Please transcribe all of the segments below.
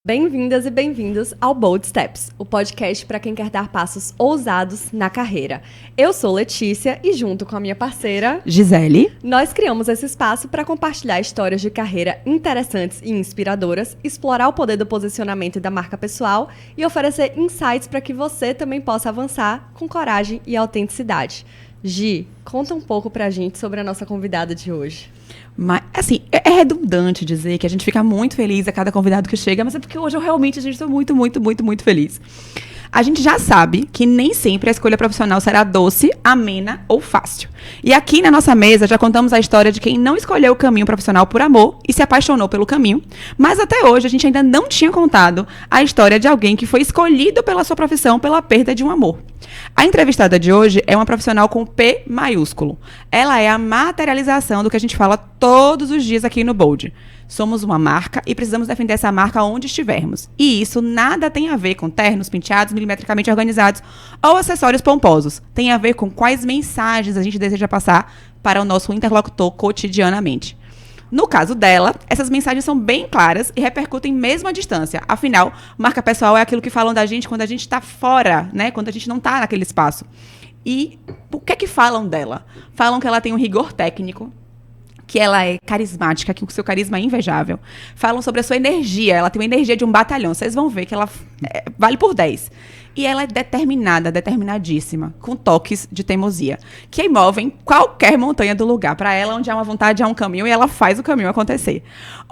Bem-vindas e bem-vindos ao Bold Steps, o podcast para quem quer dar passos ousados na carreira. Eu sou Letícia e junto com a minha parceira Gisele, nós criamos esse espaço para compartilhar histórias de carreira interessantes e inspiradoras, explorar o poder do posicionamento e da marca pessoal e oferecer insights para que você também possa avançar com coragem e autenticidade. Gi, conta um pouco pra gente sobre a nossa convidada de hoje. mas, assim, é redundante dizer que a gente fica muito feliz a cada convidado que chega, mas é porque hoje eu realmente estou muito feliz. A gente já sabe que nem sempre a escolha profissional será doce, amena ou fácil. E aqui na nossa mesa já contamos a história de quem não escolheu o caminho profissional por amor e se apaixonou pelo caminho, mas até hoje a gente ainda não tinha contado a história de alguém que foi escolhido pela sua profissão pela perda de um amor. A entrevistada de hoje é uma profissional com P maiúsculo. Ela é a materialização do que a gente fala todos os dias aqui no Bold. Somos uma marca e precisamos defender essa marca onde estivermos. E isso nada tem a ver com ternos penteados milimetricamente organizados ou acessórios pomposos. Tem a ver com quais mensagens a gente deseja passar para o nosso interlocutor cotidianamente. No caso dela, essas mensagens são bem claras e repercutem mesmo à distância. Afinal, marca pessoal é aquilo que falam da gente quando a gente está fora, né? Quando a gente não está naquele espaço. E o que é que falam dela? Falam que ela tem um rigor técnico, que ela é carismática, que o seu carisma é invejável. Falam sobre a sua energia. Ela tem uma energia de um batalhão. Vocês vão ver que ela vale por 10. E ela é determinada, determinadíssima, com toques de teimosia, que movem qualquer montanha do lugar. Para ela, onde há uma vontade, há um caminho, e ela faz o caminho acontecer.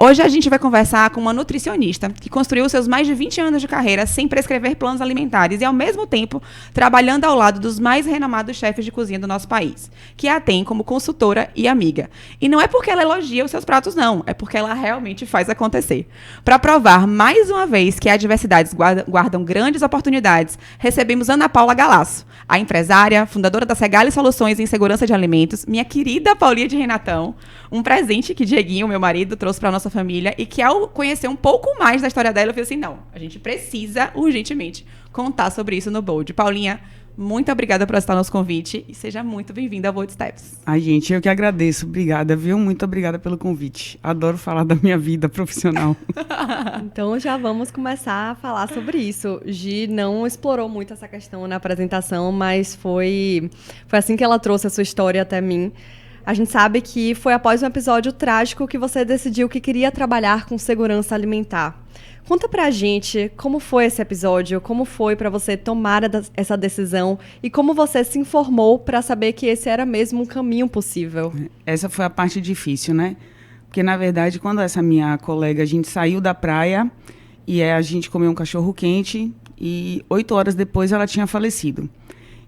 Hoje a gente vai conversar com uma nutricionista que construiu seus mais de 20 anos de carreira sem prescrever planos alimentares e, ao mesmo tempo, trabalhando ao lado dos mais renomados chefes de cozinha do nosso país, que a tem como consultora e amiga. E não é porque ela elogia os seus pratos, não. É porque ela realmente faz acontecer. Para provar, mais uma vez, que adversidades guardam grandes oportunidades, recebemos Ana Paula Galasso, a empresária, fundadora da Segale Soluções em Segurança de Alimentos, minha querida Paulinha de Renatão, um presente que Dieguinho, meu marido, trouxe para a nossa família e que, ao conhecer um pouco mais da história dela, eu falei assim, não, a gente precisa urgentemente contar sobre isso no Bold. Paulinha, muito obrigada por aceitar nosso convite e seja muito bem-vinda ao Bold Steps. Ai, gente, eu que agradeço. Obrigada, viu? Muito obrigada pelo convite. Adoro falar da minha vida profissional. Então já vamos começar a falar sobre isso. Gi não explorou muito essa questão na apresentação, mas foi assim que ela trouxe a sua história até mim. A gente sabe que foi após um episódio trágico que você decidiu que queria trabalhar com segurança alimentar. Conta pra gente como foi esse episódio, como foi pra você tomar essa decisão e como você se informou pra saber que esse era mesmo um caminho possível. Essa foi a parte difícil, né? Porque, na verdade, quando essa minha colega, a gente saiu da praia e a gente comeu um cachorro quente e 8 horas depois ela tinha falecido.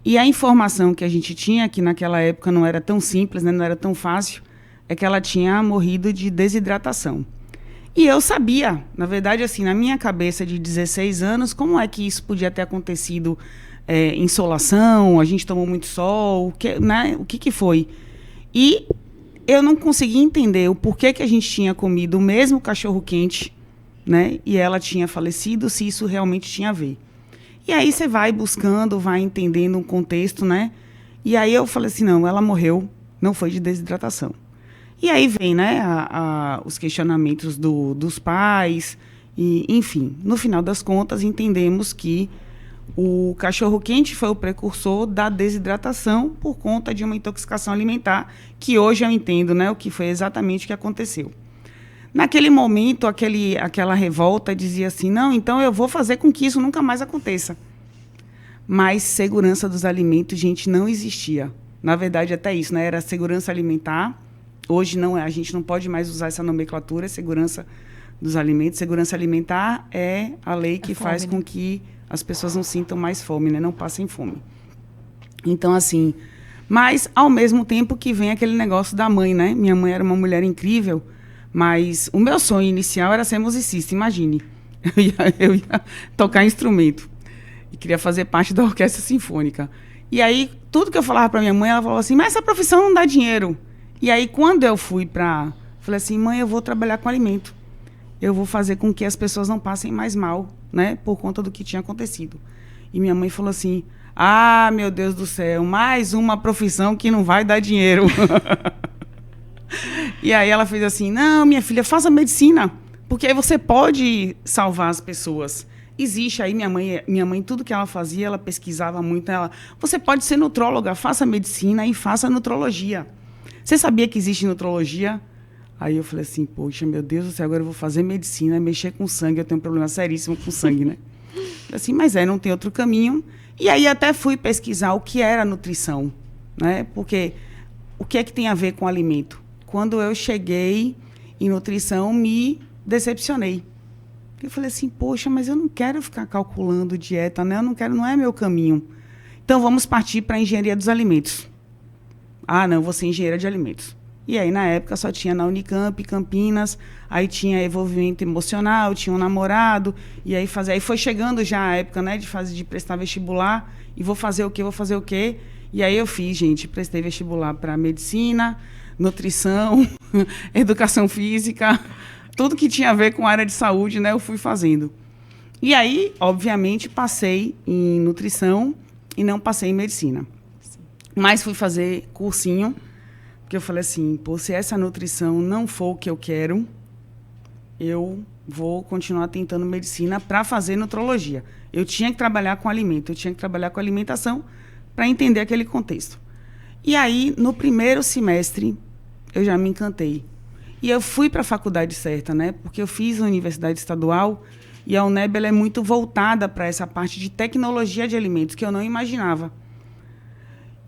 E a informação que a gente tinha, que naquela época não era tão simples, né, não era tão fácil, é que ela tinha morrido de desidratação. E eu sabia, na verdade, assim, na minha cabeça de 16 anos, como é que isso podia ter acontecido, insolação, a gente tomou muito sol, o que foi? E eu não conseguia entender o porquê que a gente tinha comido o mesmo cachorro quente, né, e ela tinha falecido, se isso realmente tinha a ver. E aí você vai buscando, vai entendendo um contexto, né? E aí eu falei assim, não, ela morreu, não foi de desidratação. E aí vem, né, os questionamentos dos pais, e, enfim, no final das contas, entendemos que o cachorro-quente foi o precursor da desidratação por conta de uma intoxicação alimentar, que hoje eu entendo, né, o que foi exatamente o que aconteceu. Naquele momento, aquela revolta dizia assim, não, então eu vou fazer com que isso nunca mais aconteça. Mas segurança dos alimentos, gente, não existia. Na verdade, até isso, né, era segurança alimentar. Hoje não, a gente não pode mais usar essa nomenclatura, segurança dos alimentos. Segurança alimentar é a lei que faz com que as pessoas não sintam mais fome, né? Não passem fome. Então, assim, mas ao mesmo tempo que vem aquele negócio da mãe, né? Minha mãe era uma mulher incrível, mas o meu sonho inicial era ser musicista, imagine. Eu ia tocar instrumento e queria fazer parte da orquestra sinfônica. E aí, tudo que eu falava para minha mãe, ela falava assim, mas essa profissão não dá dinheiro. E aí, quando eu fui falei assim, mãe, eu vou trabalhar com alimento. Eu vou fazer com que as pessoas não passem mais mal, né? Por conta do que tinha acontecido. E minha mãe falou assim, ah, meu Deus do céu, mais uma profissão que não vai dar dinheiro. E aí ela fez assim, não, minha filha, faça medicina. Porque aí você pode salvar as pessoas. Existe aí, minha mãe, tudo que ela fazia, ela pesquisava muito. Você pode ser nutróloga, faça medicina e faça nutrologia. Você sabia que existe nutrologia? Aí eu falei assim, poxa, meu Deus do céu, agora eu vou fazer medicina, mexer com sangue, eu tenho um problema seríssimo com sangue, né? Assim, mas não tem outro caminho. E aí até fui pesquisar o que era nutrição, né? Porque o que é que tem a ver com alimento? Quando eu cheguei em nutrição, me decepcionei. Eu falei assim, poxa, mas eu não quero ficar calculando dieta, né? Eu não quero, não é meu caminho. Então, vamos partir para a engenharia dos alimentos. Ah, não, vou ser engenheira de alimentos. E aí, na época, só tinha na Unicamp, Campinas, aí tinha envolvimento emocional, tinha um namorado, e aí foi chegando já a época, né, de prestar vestibular, e vou fazer o quê? E aí eu fiz, gente, prestei vestibular para medicina, nutrição, educação física, tudo que tinha a ver com a área de saúde, né, eu fui fazendo. E aí, obviamente, passei em nutrição e não passei em medicina. Mas fui fazer cursinho, porque eu falei assim, pô, se essa nutrição não for o que eu quero, eu vou continuar tentando medicina para fazer nutrologia. Eu tinha que trabalhar com alimento, eu tinha que trabalhar com alimentação para entender aquele contexto. E aí, no primeiro semestre, eu já me encantei. E eu fui para a faculdade certa, né? Porque eu fiz a Universidade Estadual e a UNEB ela é muito voltada para essa parte de tecnologia de alimentos, que eu não imaginava.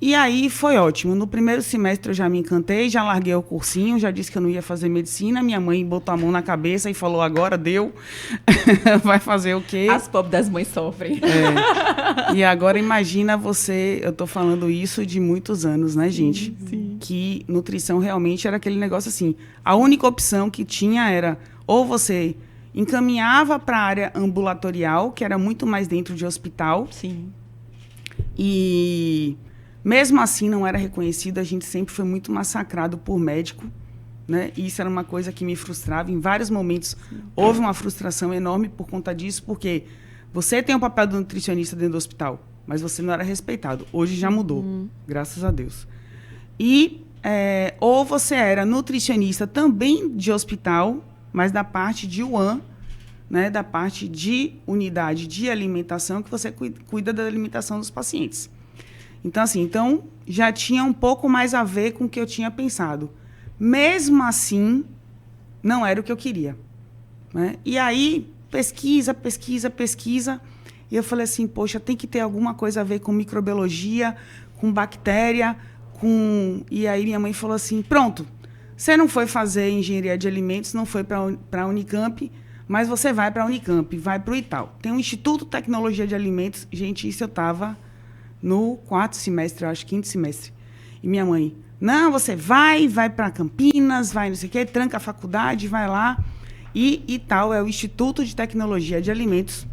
E aí foi ótimo. No primeiro semestre eu já me encantei, já larguei o cursinho, já disse que eu não ia fazer medicina. Minha mãe botou a mão na cabeça e falou, agora deu, vai fazer o quê? As pobres das mães sofrem. E agora imagina você, eu estou falando isso de muitos anos, né, gente? Sim. Que nutrição realmente era aquele negócio assim. A única opção que tinha era ou você encaminhava para a área ambulatorial, que era muito mais dentro de hospital. Sim. E mesmo assim não era reconhecido, a gente sempre foi muito massacrado por médico, né? E isso era uma coisa que me frustrava. Em vários momentos houve uma frustração enorme por conta disso, porque você tem o papel do nutricionista dentro do hospital, mas você não era respeitado. Hoje já mudou, graças a Deus. E ou você era nutricionista também de hospital, mas da parte de UAN, né? Da parte de unidade de alimentação, que você cuida da alimentação dos pacientes. Então, assim, já tinha um pouco mais a ver com o que eu tinha pensado. Mesmo assim, não era o que eu queria, né? E aí, pesquisa. E eu falei assim, poxa, tem que ter alguma coisa a ver com microbiologia, com bactéria, E aí minha mãe falou assim, pronto, você não foi fazer engenharia de alimentos, não foi para a Unicamp, mas você vai para a Unicamp, vai para o Itaú. Tem um Instituto de Tecnologia de Alimentos. Gente, isso eu estava no 4º semestre, eu acho, 5º semestre. E minha mãe, não, você vai para Campinas, vai não sei o quê, tranca a faculdade, vai lá. E Itaú é o Instituto de Tecnologia de Alimentos,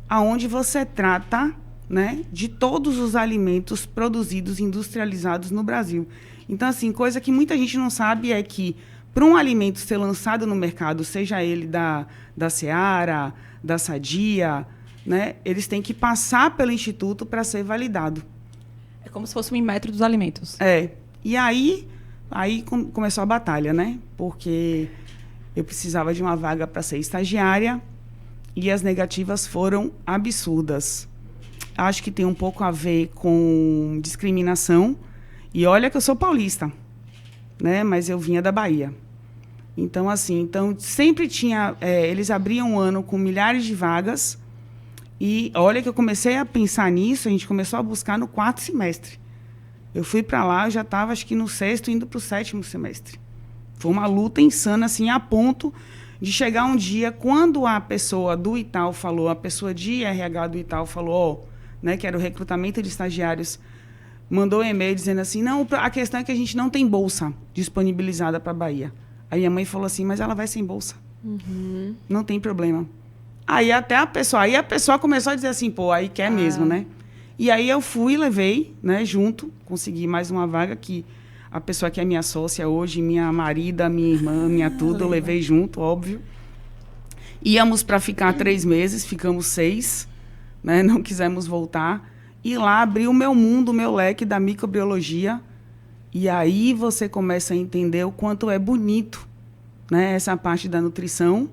aonde você trata, né, de todos os alimentos produzidos, industrializados no Brasil. Então, assim, coisa que muita gente não sabe é que, para um alimento ser lançado no mercado, seja ele da Seara, da Sadia, né, eles têm que passar pelo Instituto para ser validado. É como se fosse um Inmetro dos alimentos. E aí começou a batalha, né? Porque eu precisava de uma vaga para ser estagiária e as negativas foram absurdas. Acho que tem um pouco a ver com discriminação. E olha que eu sou paulista, né? Mas eu vinha da Bahia. Então, assim, sempre tinha... eles abriam um ano com milhares de vagas. E olha que eu comecei a pensar nisso, a gente começou a buscar no 4º semestre. Eu fui para lá, eu já estava, acho que no 6º, indo para o 7º semestre. Foi uma luta insana, assim, a ponto de chegar um dia, quando a pessoa do Itaú falou, a pessoa de RH do Itaú falou, né, que era o recrutamento de estagiários, mandou um e-mail dizendo assim, não, a questão é que a gente não tem bolsa disponibilizada para a Bahia. Aí a mãe falou assim, mas ela vai sem bolsa. Não tem problema. Aí a pessoa começou a dizer assim, pô, aí quer mesmo, né? E aí eu fui, levei, né, junto, consegui mais uma vaga que a pessoa que é minha sócia hoje, minha marida, minha irmã, minha tudo, eu levei junto, óbvio. Íamos para ficar 3 meses, ficamos 6, né? Não quisemos voltar. E lá abriu o meu mundo, o meu leque da microbiologia. E aí você começa a entender o quanto é bonito, né, essa parte da nutrição,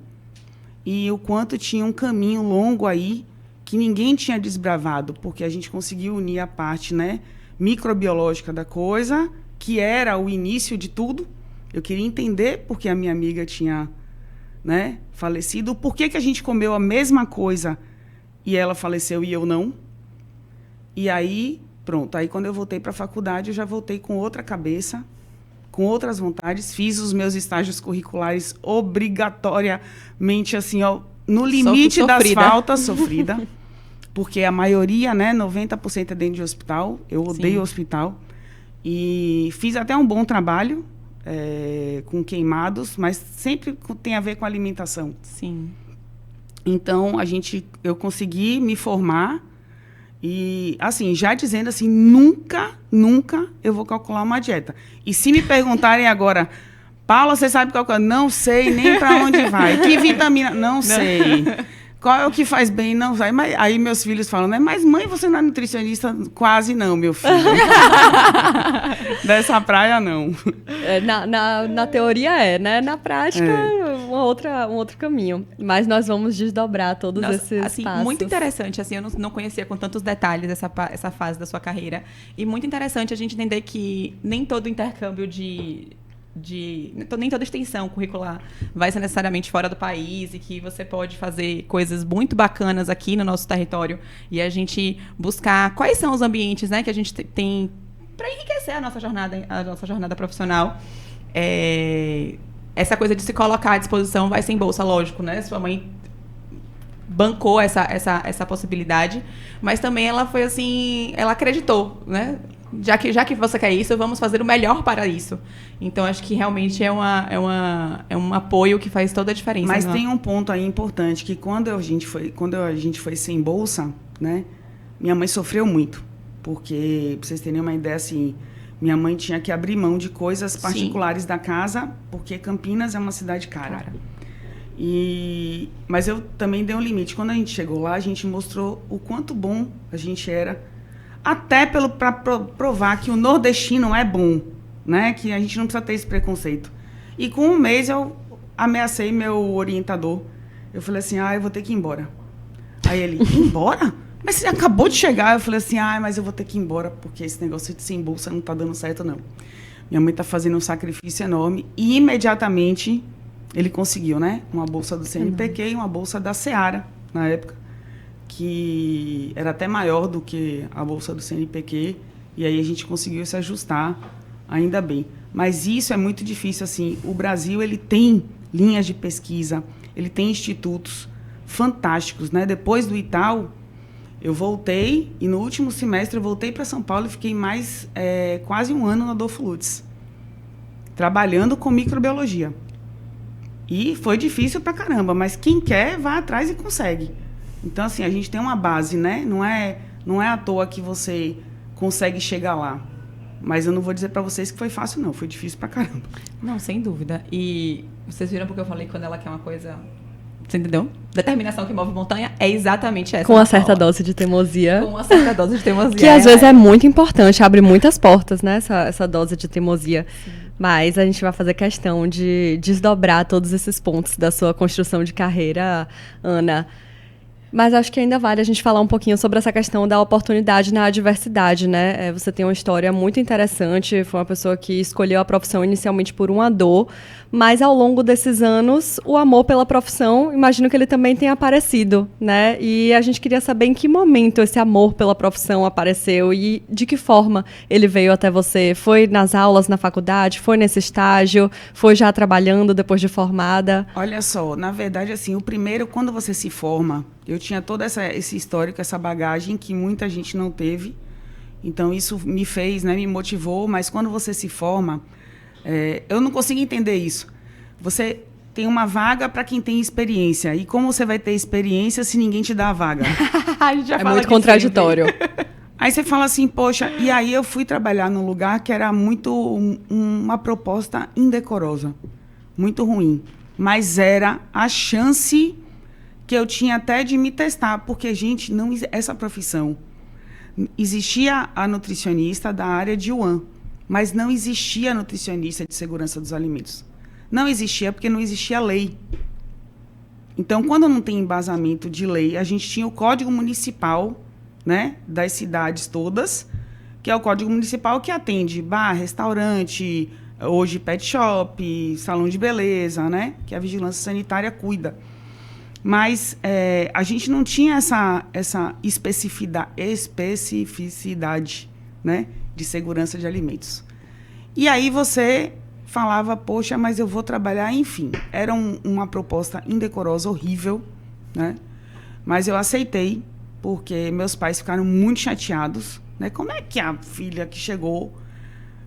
e o quanto tinha um caminho longo aí que ninguém tinha desbravado, porque a gente conseguiu unir a parte, né, microbiológica da coisa, que era o início de tudo. Eu queria entender por que a minha amiga tinha, né, falecido, por que a gente comeu a mesma coisa e ela faleceu e eu não. E aí, pronto, aí quando eu voltei para a faculdade, eu já voltei com outra cabeça, com outras vontades, fiz os meus estágios curriculares obrigatoriamente, assim, ó, no limite das faltas, sofrida, porque a maioria, né, 90% é dentro de hospital, eu odeio hospital, e fiz até um bom trabalho, com queimados, mas sempre tem a ver com alimentação. Sim. Então, eu consegui me formar e, assim, já dizendo assim, nunca eu vou calcular uma dieta. E se me perguntarem agora, Paula, você sabe calcular? Não sei nem para onde vai. Que vitamina? Não sei. Qual é o que faz bem? Não sei. Mas, aí meus filhos falam, né? Mas mãe, você não é nutricionista? Quase não, meu filho. Dessa praia, não. Na teoria né? Na prática, um outro caminho. Mas nós vamos desdobrar todos esses assim, passos. Muito interessante, assim, eu não conhecia com tantos detalhes essa fase da sua carreira. E muito interessante a gente entender que nem todo intercâmbio nem toda extensão curricular vai ser necessariamente fora do país e que você pode fazer coisas muito bacanas aqui no nosso território e a gente buscar quais são os ambientes, né, que a gente tem para enriquecer a nossa jornada profissional. Essa coisa de se colocar à disposição vai ser em bolsa, lógico, né? Sua mãe bancou essa possibilidade, mas também ela foi assim, ela acreditou, né? Já que você quer isso, vamos fazer o melhor para isso. Então, acho que realmente é um apoio que faz toda a diferença. Mas tem um ponto aí importante, que quando a gente foi sem bolsa, né, minha mãe sofreu muito. Porque, para vocês terem uma ideia, assim, minha mãe tinha que abrir mão de coisas particulares da casa, porque Campinas é uma cidade cara. Mas eu também dei um limite. Quando a gente chegou lá, a gente mostrou o quanto bom a gente era, até para provar que o nordestino é bom, né? Que a gente não precisa ter esse preconceito. E com um mês eu ameacei meu orientador. Eu falei assim, eu vou ter que ir embora. Aí ele, ir embora? Mas você acabou de chegar. Eu falei assim, mas eu vou ter que ir embora, porque esse negócio de sem bolsa não tá dando certo, não. Minha mãe tá fazendo um sacrifício enorme. E imediatamente ele conseguiu, né? Uma bolsa do CNPq e uma bolsa da Seara, na época, que era até maior do que a bolsa do CNPq, e aí a gente conseguiu se ajustar, ainda bem. Mas isso é muito difícil, assim, o Brasil, ele tem linhas de pesquisa, ele tem institutos fantásticos, né? Depois do Itaú, eu voltei, e no último semestre eu voltei para São Paulo e fiquei mais quase um ano na Adolfo Lutz, trabalhando com microbiologia. E foi difícil pra caramba, mas quem quer, vai atrás e consegue. Então, assim, a gente tem uma base, né? Não é à toa que você consegue chegar lá. Mas eu não vou dizer para vocês que foi fácil, não. Foi difícil pra caramba. Não, sem dúvida. E vocês viram porque eu falei quando ela quer uma coisa... Você entendeu? Determinação que move montanha é exatamente essa. Com uma certa dose de teimosia. Com uma certa dose de teimosia. Que às vezes é muito importante, abre muitas portas, né? Essa dose de teimosia. Sim. Mas a gente vai fazer questão de desdobrar todos esses pontos da sua construção de carreira, Ana. Mas acho que ainda vale a gente falar um pouquinho sobre essa questão da oportunidade na adversidade, né? Você tem uma história muito interessante, foi uma pessoa que escolheu a profissão inicialmente por uma dor, mas ao longo desses anos, o amor pela profissão, imagino que ele também tenha aparecido, né? E a gente queria saber em que momento esse amor pela profissão apareceu e de que forma ele veio até você. Foi nas aulas, na faculdade? Foi nesse estágio? Foi já trabalhando depois de formada? Olha só, na verdade, assim, o primeiro, quando você se forma, eu tinha todo esse histórico, essa bagagem que muita gente não teve. Então, isso me fez, né, me motivou. Mas quando você se forma, eu não consigo entender isso. Você tem uma vaga para quem tem experiência. E como você vai ter experiência se ninguém te dá a vaga? A gente já é muito contraditório. Aí você fala assim, poxa... E aí eu fui trabalhar num lugar que era muito uma proposta indecorosa. Muito ruim. Mas era a chance que eu tinha até de me testar, porque, gente, essa profissão... Existia a nutricionista da área de UAN, mas não existia a nutricionista de segurança dos alimentos. Não existia porque não existia lei. Então, quando não tem embasamento de lei, a gente tinha o Código Municipal, né, das cidades todas, que é o Código Municipal que atende bar, restaurante, hoje pet shop, salão de beleza, né, que a vigilância sanitária cuida. Mas a gente não tinha essa especificidade, né, de segurança de alimentos. E aí você falava, poxa, mas eu vou trabalhar, enfim. Era uma proposta indecorosa, horrível, né? Mas eu aceitei, porque meus pais ficaram muito chateados, né? Como é que a filha que chegou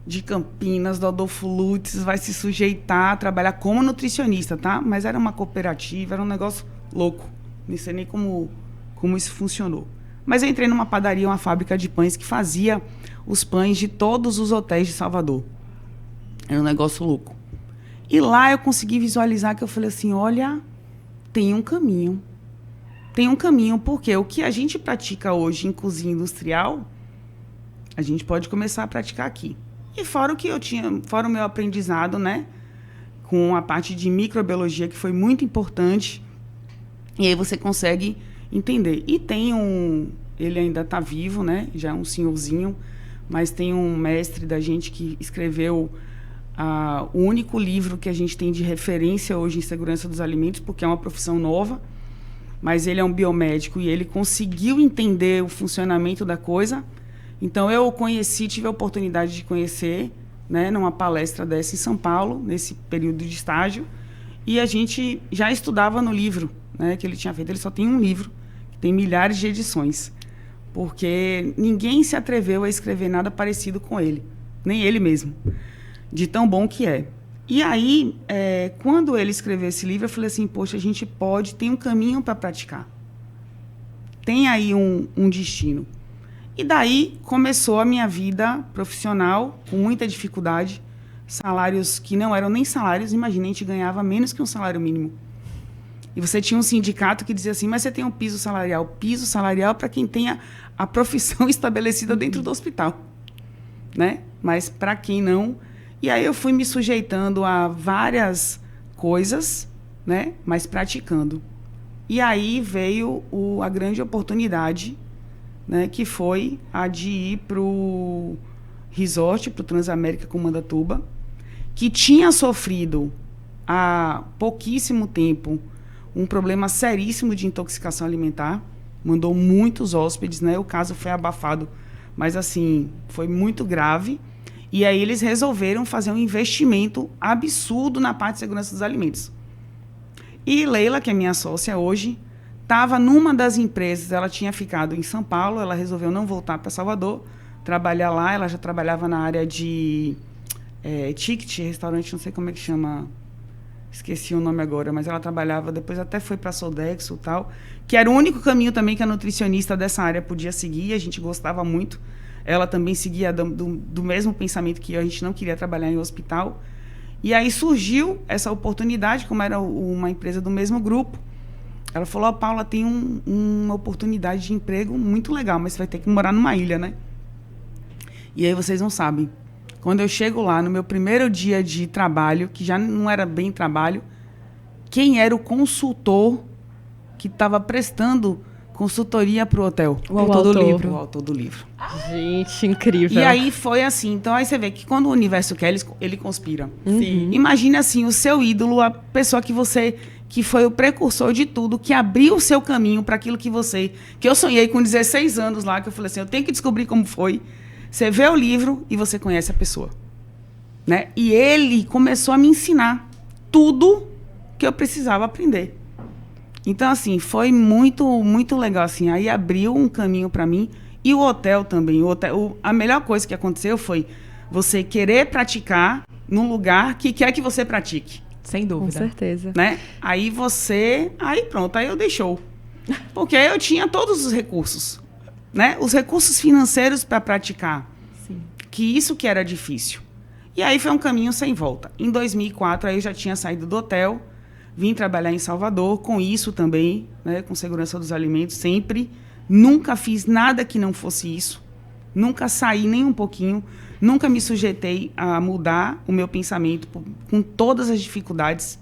de Campinas, do Adolfo Lutz, vai se sujeitar a trabalhar como nutricionista, tá? Mas era uma cooperativa, era um negócio louco. Não sei nem como isso funcionou. Mas eu entrei numa padaria, uma fábrica de pães que fazia os pães de todos os hotéis de Salvador. Era um negócio louco. E lá eu consegui visualizar que eu falei assim, olha, tem um caminho. Tem um caminho, porque o que a gente pratica hoje em cozinha industrial, a gente pode começar a praticar aqui. E fora o que eu tinha, fora o meu aprendizado, né, com a parte de microbiologia, que foi muito importante. E aí você consegue entender. E tem ele ainda está vivo, né, já é um senhorzinho, mas tem um mestre da gente que escreveu o único livro que a gente tem de referência hoje em segurança dos alimentos, porque é uma profissão nova, mas ele é um biomédico e ele conseguiu entender o funcionamento da coisa. Então, eu o conheci, tive a oportunidade de conhecer, né, numa palestra dessa em São Paulo, nesse período de estágio, e a gente já estudava no livro, né, que ele tinha feito. Ele só tem um livro, que tem milhares de edições, porque ninguém se atreveu a escrever nada parecido com ele, nem ele mesmo, de tão bom que é. E aí, quando ele escreveu esse livro, eu falei assim, poxa, a gente tem um caminho para praticar. Tem aí um destino. E daí começou a minha vida profissional, com muita dificuldade, salários que não eram nem salários, imagina, a gente ganhava menos que um salário mínimo. E você tinha um sindicato que dizia assim, mas você tem um piso salarial. Piso salarial para quem tenha a profissão estabelecida dentro do hospital, né? Mas para quem não... E aí eu fui me sujeitando a várias coisas, né? Mas praticando. E aí veio a grande oportunidade, né? Que foi a de ir para o resort, para o Transamérica Comandatuba, que tinha sofrido há pouquíssimo tempo um problema seríssimo de intoxicação alimentar. Mandou muitos hóspedes, né? O caso foi abafado, mas assim, foi muito grave. E aí eles resolveram fazer um investimento absurdo na parte de segurança dos alimentos. E Leila, que é minha sócia hoje, estava numa das empresas, ela tinha ficado em São Paulo, ela resolveu não voltar para Salvador, trabalhar lá, ela já trabalhava na área de ticket, restaurante, não sei como é que chama, esqueci o nome agora, mas ela trabalhava, depois até foi para a Sodexo e tal, que era o único caminho também que a nutricionista dessa área podia seguir, a gente gostava muito. Ela também seguia do mesmo pensamento que eu, a gente não queria trabalhar em hospital. E aí surgiu essa oportunidade, como era uma empresa do mesmo grupo. Ela falou, Paula, tem uma oportunidade de emprego muito legal, mas você vai ter que morar numa ilha, né? E aí vocês não sabem. Quando eu chego lá, no meu primeiro dia de trabalho, que já não era bem trabalho, quem era o consultor que estava prestando consultoria para o hotel? O autor do livro. O autor do livro. Gente, incrível. E aí foi assim. Então aí você vê que quando o universo quer, ele conspira. Sim. Imagine assim, o seu ídolo, a pessoa que foi o precursor de tudo, que abriu o seu caminho para aquilo que eu sonhei com 16 anos lá, que eu falei assim, eu tenho que descobrir como foi. Você vê o livro e você conhece a pessoa, né? E ele começou a me ensinar tudo que eu precisava aprender. Então, assim, foi muito, muito legal, assim. Aí abriu um caminho para mim. E o hotel também. A melhor coisa que aconteceu foi você querer praticar num lugar que quer que você pratique. Sem dúvida. Com certeza. Né? Aí pronto, aí eu deixou. Porque aí eu tinha todos os recursos, né? Os recursos financeiros para praticar. Sim. Que isso que era difícil. E aí foi um caminho sem volta. Em 2004, aí eu já tinha saído do hotel, vim trabalhar em Salvador, com isso também, né, com segurança dos alimentos, sempre. Nunca fiz nada que não fosse isso. Nunca saí nem um pouquinho. Nunca me sujeitei a mudar o meu pensamento com todas as dificuldades.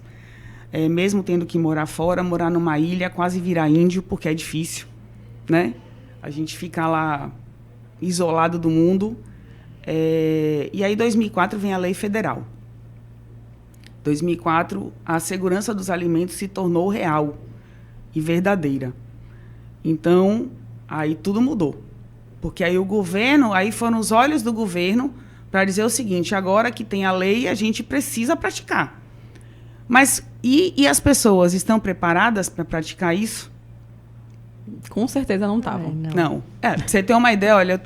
mesmo tendo que morar fora, morar numa ilha, quase virar índio, porque é difícil, né? A gente fica lá isolado do mundo. E aí, em 2004, vem a lei federal. Em 2004, a segurança dos alimentos se tornou real e verdadeira. Então, aí tudo mudou. Porque aí o governo, aí foram os olhos do governo para dizer o seguinte: agora que tem a lei, a gente precisa praticar. Mas e as pessoas estão preparadas para praticar isso? Com certeza não estavam. Não. Pra você ter uma ideia, olha, eu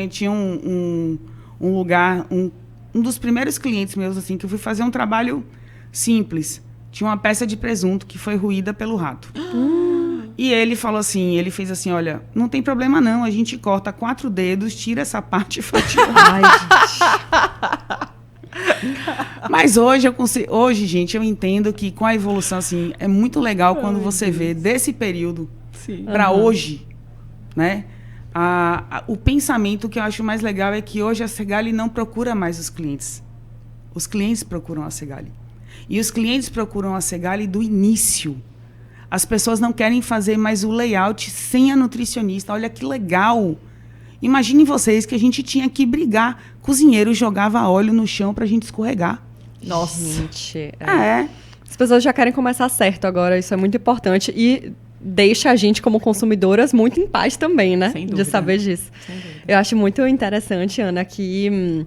tinha um lugar, um dos primeiros clientes meus, assim, que eu fui fazer um trabalho simples. Tinha uma peça de presunto que foi roída pelo rato. E ele falou assim, ele fez assim, olha, não tem problema não, a gente corta 4 dedos, tira essa parte e fatia. Ai, gente. Mas hoje, gente, eu entendo que com a evolução, assim, é muito legal quando você vê desse período para hoje, né? O pensamento que eu acho mais legal é que hoje a Segali não procura mais os clientes. Os clientes procuram a Segali. E os clientes procuram a Segali do início. As pessoas não querem fazer mais o layout sem a nutricionista. Olha que legal! Imaginem vocês que a gente tinha que brigar. Cozinheiro jogava óleo no chão pra gente escorregar. Nossa. Gente, é. As pessoas já querem começar certo agora. Isso é muito importante. E deixa a gente, como consumidoras, muito em paz também, né? Sem dúvida. De saber disso. Eu acho muito interessante, Ana, que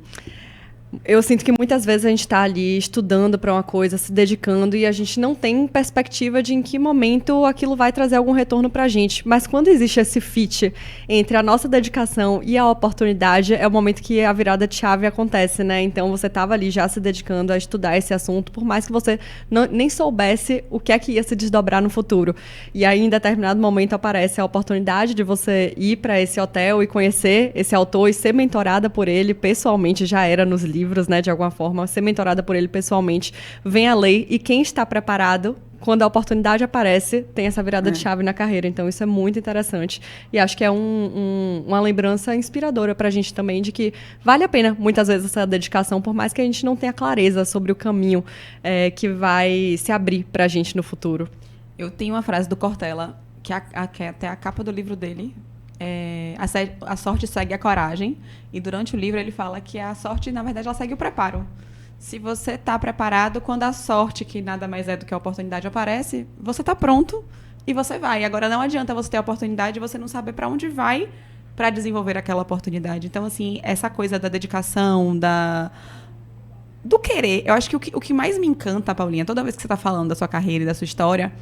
eu sinto que muitas vezes a gente está ali estudando para uma coisa, se dedicando, e a gente não tem perspectiva de em que momento aquilo vai trazer algum retorno para a gente. Mas quando existe esse fit entre a nossa dedicação e a oportunidade, é o momento que a virada de chave acontece, né? Então, você estava ali já se dedicando a estudar esse assunto, por mais que você nem soubesse o que é que ia se desdobrar no futuro. E aí, em determinado momento, aparece a oportunidade de você ir para esse hotel e conhecer esse autor e ser mentorada por ele pessoalmente, já era nos livros, né, de alguma forma, ser mentorada por ele pessoalmente, vem a lei, e quem está preparado, quando a oportunidade aparece, tem essa virada de chave na carreira. Então, isso é muito interessante. E acho que é uma lembrança inspiradora pra gente também, de que vale a pena, muitas vezes, essa dedicação, por mais que a gente não tenha clareza sobre o caminho que vai se abrir pra gente no futuro. Eu tenho uma frase do Cortella, que é até a capa do livro dele, a sorte segue a coragem, e durante o livro ele fala que a sorte, na verdade, ela segue o preparo. Se você está preparado, quando a sorte, que nada mais é do que a oportunidade, aparece, você está pronto e você vai. Agora, não adianta você ter a oportunidade e você não saber para onde vai para desenvolver aquela oportunidade. Então, assim, essa coisa da dedicação, do querer, eu acho que o que mais me encanta, Paulinha, toda vez que você está falando da sua carreira e da sua história,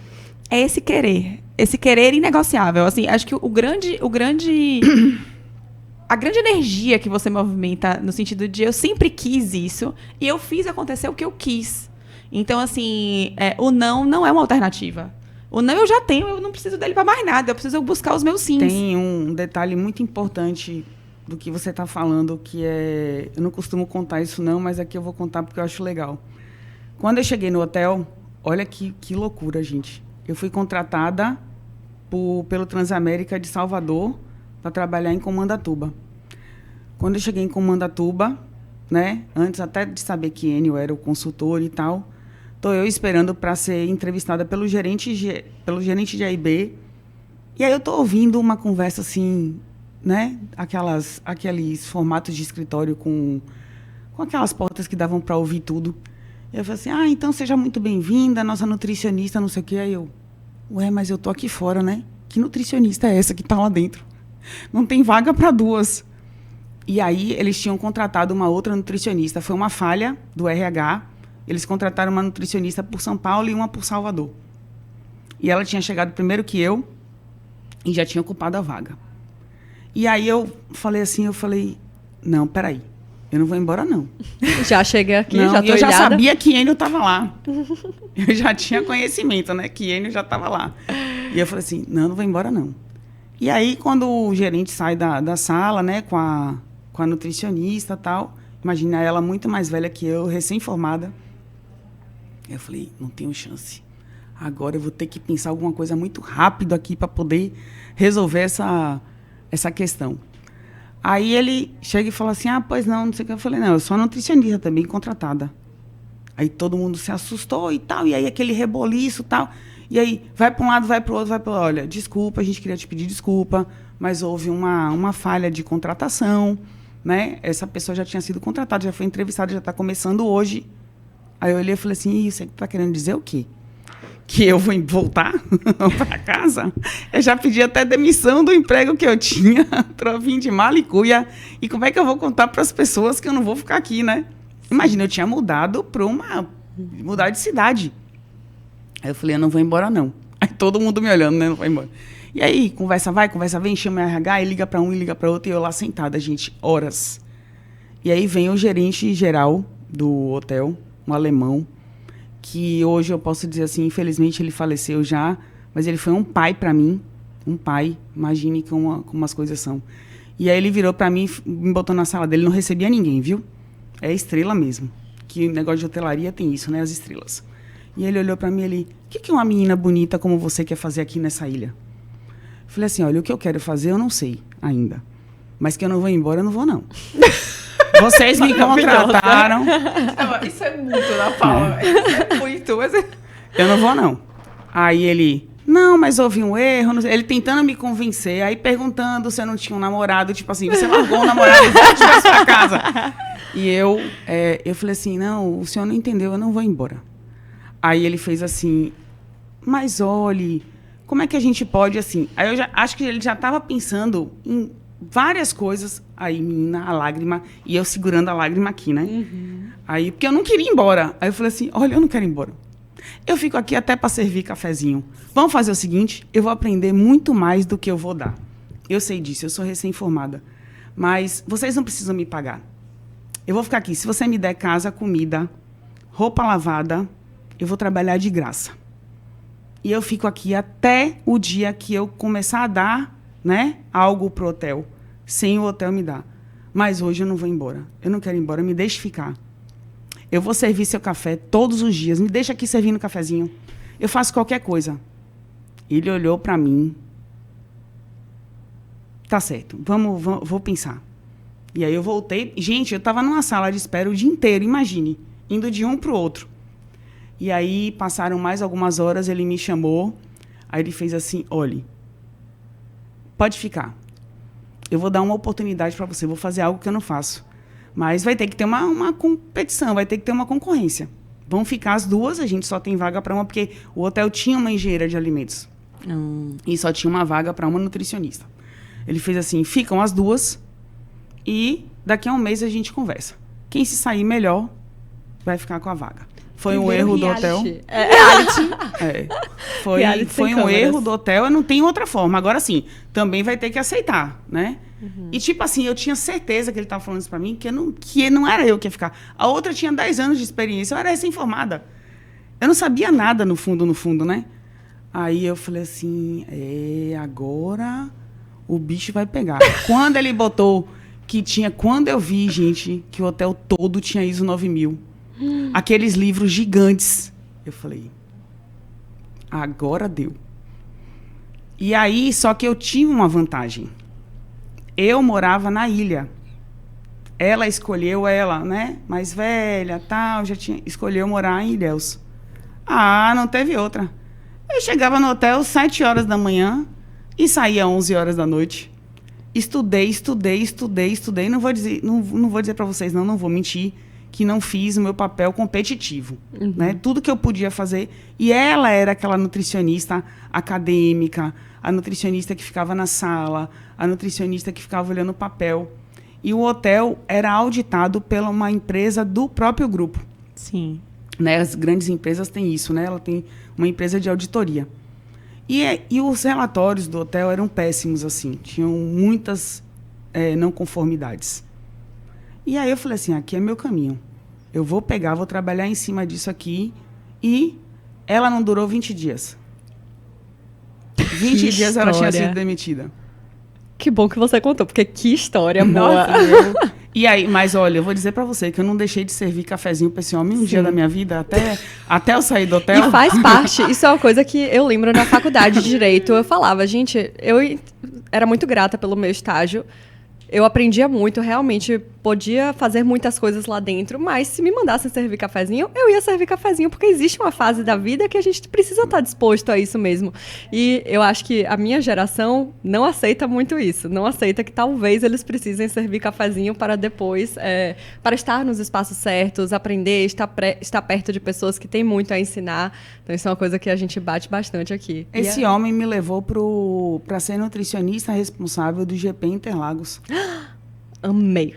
é esse querer inegociável. Assim, acho que a grande energia que você movimenta, no sentido de eu sempre quis isso e eu fiz acontecer o que eu quis. Então, assim, o não é uma alternativa. O não eu já tenho, eu não preciso dele para mais nada, eu preciso buscar os meus sims. Tem um detalhe muito importante do que você está falando, que é... Eu não costumo contar isso não, mas aqui eu vou contar porque eu acho legal. Quando eu cheguei no hotel, olha que loucura, gente. Eu fui contratada pelo Transamérica de Salvador para trabalhar em Comandatuba. Quando eu cheguei em Comandatuba, né, antes até de saber que Enio era o consultor e tal, estou eu esperando para ser entrevistada pelo gerente de AIB. E aí eu estou ouvindo uma conversa assim, né, aqueles formatos de escritório com aquelas portas que davam para ouvir tudo. Eu falei assim, então seja muito bem-vinda, nossa nutricionista, não sei o quê. Aí eu, mas eu tô aqui fora, né? Que nutricionista é essa que tá lá dentro? Não tem vaga para 2. E aí eles tinham contratado uma outra nutricionista. Foi uma falha do RH. Eles contrataram uma nutricionista por São Paulo e uma por Salvador. E ela tinha chegado primeiro que eu e já tinha ocupado a vaga. E aí eu falei, não, peraí. Eu não vou embora, não. Já cheguei aqui, não, já tô eu já ilhada. sabia que Enio estava lá. Eu já tinha conhecimento, né? Que Enio já estava lá. E eu falei assim, não vou embora, não. E aí, quando o gerente sai da sala, né? Com a nutricionista e tal, imagina ela muito mais velha que eu, recém-formada. Eu falei, não tenho chance. Agora eu vou ter que pensar alguma coisa muito rápido aqui para poder resolver essa questão. Aí ele chega e fala assim, pois não sei o que. Eu falei, não, eu sou nutricionista também, contratada. Aí todo mundo se assustou e tal, e aí aquele reboliço e tal. E aí, vai para um lado, vai para o outro, vai para o outro. Olha, desculpa, a gente queria te pedir desculpa, mas houve uma falha de contratação, né? Essa pessoa já tinha sido contratada, já foi entrevistada, já está começando hoje. Aí eu olhei e falei assim, você está querendo dizer o quê? Que eu vou voltar para casa? Eu já pedi até demissão do emprego que eu tinha, vim de mala e cuia. E como é que eu vou contar para as pessoas que eu não vou ficar aqui, né? Imagina, eu tinha mudado mudar de cidade. Aí eu falei, eu não vou embora, não. Aí todo mundo me olhando, né? Não vai embora. E aí, conversa vai, conversa vem, chama o RH, e liga para um, e liga para outro, e eu lá sentada, gente, horas. E aí vem o gerente geral do hotel, um alemão, que hoje eu posso dizer assim, infelizmente ele faleceu já, mas ele foi um pai para mim, um pai, imagine como as coisas são. E aí ele virou para mim, me botou na sala dele, não recebia ninguém, viu? É estrela mesmo, que o negócio de hotelaria tem isso, né, as estrelas. E ele olhou para mim e ele, o que uma menina bonita como você quer fazer aqui nessa ilha? Eu falei assim, olha, o que eu quero fazer eu não sei ainda, mas que eu não vou embora, eu não vou não. Vocês me contrataram. Isso é muito da Paula. Isso é muito. Mas... Eu não vou, não. Aí ele, não, mas houve um erro. Ele tentando me convencer, aí perguntando se eu não tinha um namorado. Tipo assim, você largou um namorado e você tivesse pra casa. E eu falei assim, não, o senhor não entendeu, eu não vou embora. Aí ele fez assim, mas olhe, como é que a gente pode, assim... Aí eu acho que ele já estava pensando em várias coisas. Aí, menina, a lágrima, e eu segurando a lágrima aqui, né? Uhum. Aí, porque eu não queria ir embora. Aí eu falei assim, olha, eu não quero ir embora. Eu fico aqui até para servir cafezinho. Vamos fazer o seguinte, eu vou aprender muito mais do que eu vou dar. Eu sei disso, eu sou recém-formada. Mas vocês não precisam me pagar. Eu vou ficar aqui. Se você me der casa, comida, roupa lavada, eu vou trabalhar de graça. E eu fico aqui até o dia que eu começar a dar, né, algo pro hotel, sem o hotel me dar. Mas hoje eu não vou embora. Eu não quero ir embora, me deixe ficar. Eu vou servir seu café todos os dias. Me deixa aqui servindo cafezinho. Eu faço qualquer coisa. Ele olhou para mim. Tá certo, vou pensar. E aí eu voltei. Gente, eu estava numa sala de espera o dia inteiro, imagine, indo de um pro outro. E aí passaram mais algumas horas, ele me chamou. Aí ele fez assim, olhe, pode ficar. Eu vou dar uma oportunidade para você, vou fazer algo que eu não faço. Mas vai ter que ter uma competição, vai ter que ter uma concorrência. Vão ficar as duas, a gente só tem vaga para uma, porque o hotel tinha uma engenheira de alimentos. E só tinha uma vaga para uma nutricionista. Ele fez assim, ficam as duas e daqui a um mês a gente conversa. Quem se sair melhor vai ficar com a vaga. Foi um erro do hotel. Foi um erro do hotel, não tem outra forma. Agora sim, também vai ter que aceitar, né? Uhum. E tipo assim, eu tinha certeza que ele estava falando isso para mim, que não era eu que ia ficar. A outra tinha 10 anos de experiência, eu era recém-formada. Eu não sabia nada no fundo, né? Aí eu falei assim, agora o bicho vai pegar. Quando ele botou quando eu vi, gente, que o hotel todo tinha ISO 9000. Aqueles livros gigantes. Eu falei, agora deu. E aí, só que eu tinha uma vantagem. Eu morava na ilha. Ela escolheu, né? Mais velha, tal, escolheu morar em Ilhéus. Não teve outra. Eu chegava no hotel 7 horas da manhã e saía 11 horas da noite. Estudei. Não vou dizer para vocês, não vou mentir, que não fiz o meu papel competitivo. Uhum. Né? Tudo que eu podia fazer. E ela era aquela nutricionista acadêmica, a nutricionista que ficava na sala, a nutricionista que ficava olhando o papel. E o hotel era auditado por uma empresa do próprio grupo. Sim. Né? As grandes empresas têm isso, né? Ela tem uma empresa de auditoria. E os relatórios do hotel eram péssimos, assim. Tinham muitas não conformidades. E aí eu falei assim, aqui é meu caminho. Eu vou trabalhar em cima disso aqui. E ela não durou 20 dias. 20 dias ela tinha sido demitida. Que bom que você contou, porque que história boa. E aí, mas olha, eu vou dizer pra você que eu não deixei de servir cafezinho pra esse homem um dia da minha vida, até eu sair do hotel. E faz parte, isso é uma coisa que eu lembro na faculdade de Direito. Eu falava, gente, eu era muito grata pelo meu estágio. eu aprendia muito, realmente podia fazer muitas coisas lá dentro, mas se me mandassem servir cafezinho, eu ia servir cafezinho, porque existe uma fase da vida que a gente precisa estar disposto a isso mesmo. E eu acho que a minha geração não aceita muito isso, não aceita que talvez eles precisem servir cafezinho para depois, para estar nos espaços certos, aprender, estar perto de pessoas que têm muito a ensinar. Então isso é uma coisa que a gente bate bastante aqui. Esse homem me levou para ser nutricionista responsável do GP Interlagos. Amei.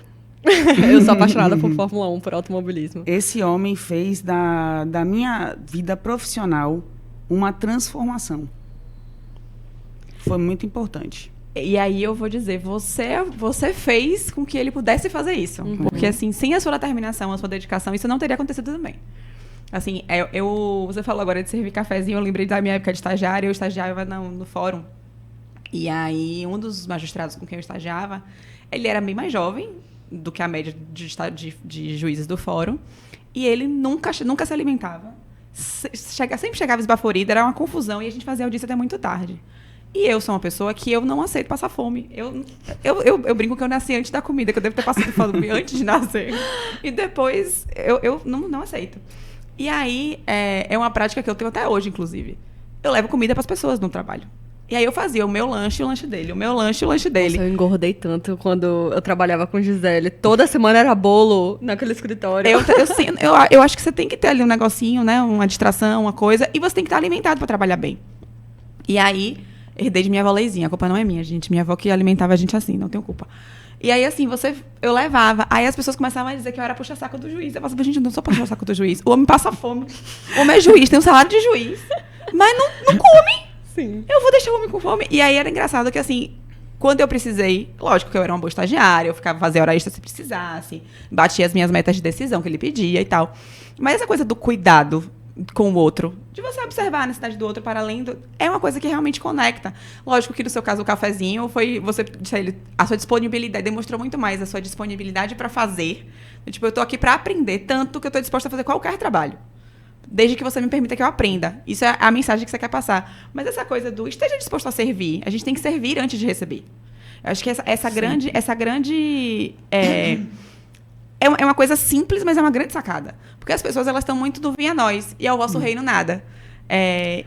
Eu sou apaixonada por Fórmula 1, por automobilismo. Esse homem fez da minha vida profissional uma transformação. Foi muito importante. E aí eu vou dizer, você fez com que ele pudesse fazer isso. Porque, assim, sem a sua determinação, a sua dedicação, isso não teria acontecido também. Assim, você falou agora de servir cafezinho, eu lembrei da minha época de estagiária, eu estagiava no fórum. E aí, um dos magistrados com quem eu estagiava, ele era bem mais jovem do que a média de juízes do fórum. E ele nunca se alimentava. Sempre chegava esbaforido, era uma confusão. E a gente fazia audiência até muito tarde. E eu sou uma pessoa que eu não aceito passar fome. Eu brinco que eu nasci antes da comida, que eu devo ter passado fome antes de nascer. E depois, eu não aceito. E aí, é uma prática que eu tenho até hoje, inclusive. Eu levo comida para as pessoas no trabalho. E aí eu fazia o meu lanche e o lanche dele. O meu lanche e o lanche dele. Nossa, eu engordei tanto quando eu trabalhava com Gisele. Toda semana era bolo naquele escritório. Eu acho que você tem que ter ali um negocinho, né? Uma distração, uma coisa. E você tem que estar alimentado para trabalhar bem. E aí, herdei de minha avó Leizinha. A culpa não é minha, gente. Minha avó que alimentava a gente assim, não tenho culpa. E aí, assim, eu levava. Aí as pessoas começavam a dizer que eu era puxa-saco do juiz. Eu falava, gente, eu não sou puxa-saco do juiz. O homem passa fome. O homem é juiz, tem um salário de juiz. Mas não come. Sim. Eu vou deixar o homem com fome. E aí era engraçado que, assim, quando eu precisei, lógico que eu era uma boa estagiária, eu ficava fazendo hora extra se precisasse, batia as minhas metas de decisão que ele pedia e tal. Mas essa coisa do cuidado com o outro, de você observar a necessidade do outro para além é uma coisa que realmente conecta. Lógico que no seu caso o cafezinho foi, você disse a ele, a sua disponibilidade, demonstrou muito mais a sua disponibilidade para fazer. Tipo, eu tô aqui para aprender, tanto que eu tô disposta a fazer qualquer trabalho. Desde que você me permita que eu aprenda. Isso é a mensagem que você quer passar. Mas essa coisa do esteja disposto a servir. A gente tem que servir antes de receber. Eu acho que essa grande é uma coisa simples, mas é uma grande sacada. Porque as pessoas, elas estão muito do vinha nós. E ao vosso reino, nada.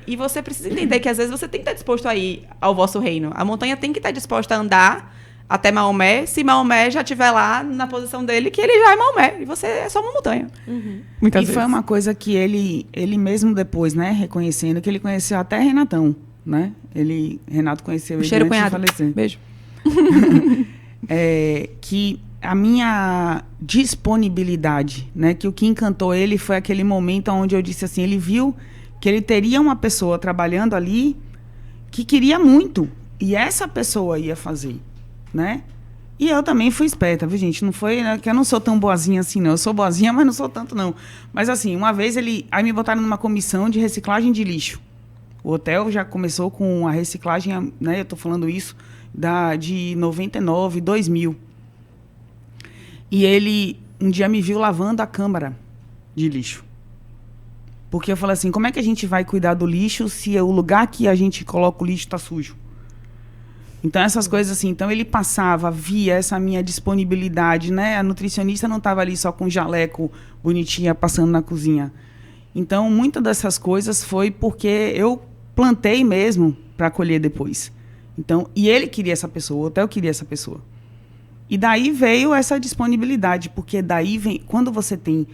E você precisa entender que, às vezes, você tem que estar disposto a ir ao vosso reino. A montanha tem que estar disposta a andar até Maomé, se Maomé já estiver lá na posição dele, que ele já é Maomé. E você é só uma montanha. Muitas vezes. Foi uma coisa que ele mesmo depois, né, reconhecendo que ele conheceu até Renatão, né? Renato conheceu ele antes de falecer. Beijo. Que a minha disponibilidade, né, que o que encantou ele foi aquele momento onde eu disse assim, ele viu que ele teria uma pessoa trabalhando ali que queria muito. E essa pessoa ia fazer. Né? E eu também fui esperta, viu, gente? Não foi, né, que eu não sou tão boazinha assim, não. Eu sou boazinha, mas não sou tanto, não. Mas, assim, uma vez aí me botaram numa comissão de reciclagem de lixo. O hotel já começou com a reciclagem, né? Eu tô falando isso de 99, 2000. E ele, um dia, me viu lavando a câmara de lixo. Porque eu falei assim, como é que a gente vai cuidar do lixo se o lugar que a gente coloca o lixo está sujo? Então, essas coisas assim, então ele passava, via essa minha disponibilidade, né? A nutricionista não estava ali só com jaleco bonitinha passando na cozinha. Então, muitas dessas coisas foi porque eu plantei mesmo para colher depois. Então, e ele queria essa pessoa, o hotel queria essa pessoa. E daí veio essa disponibilidade, porque daí vem, quando você tem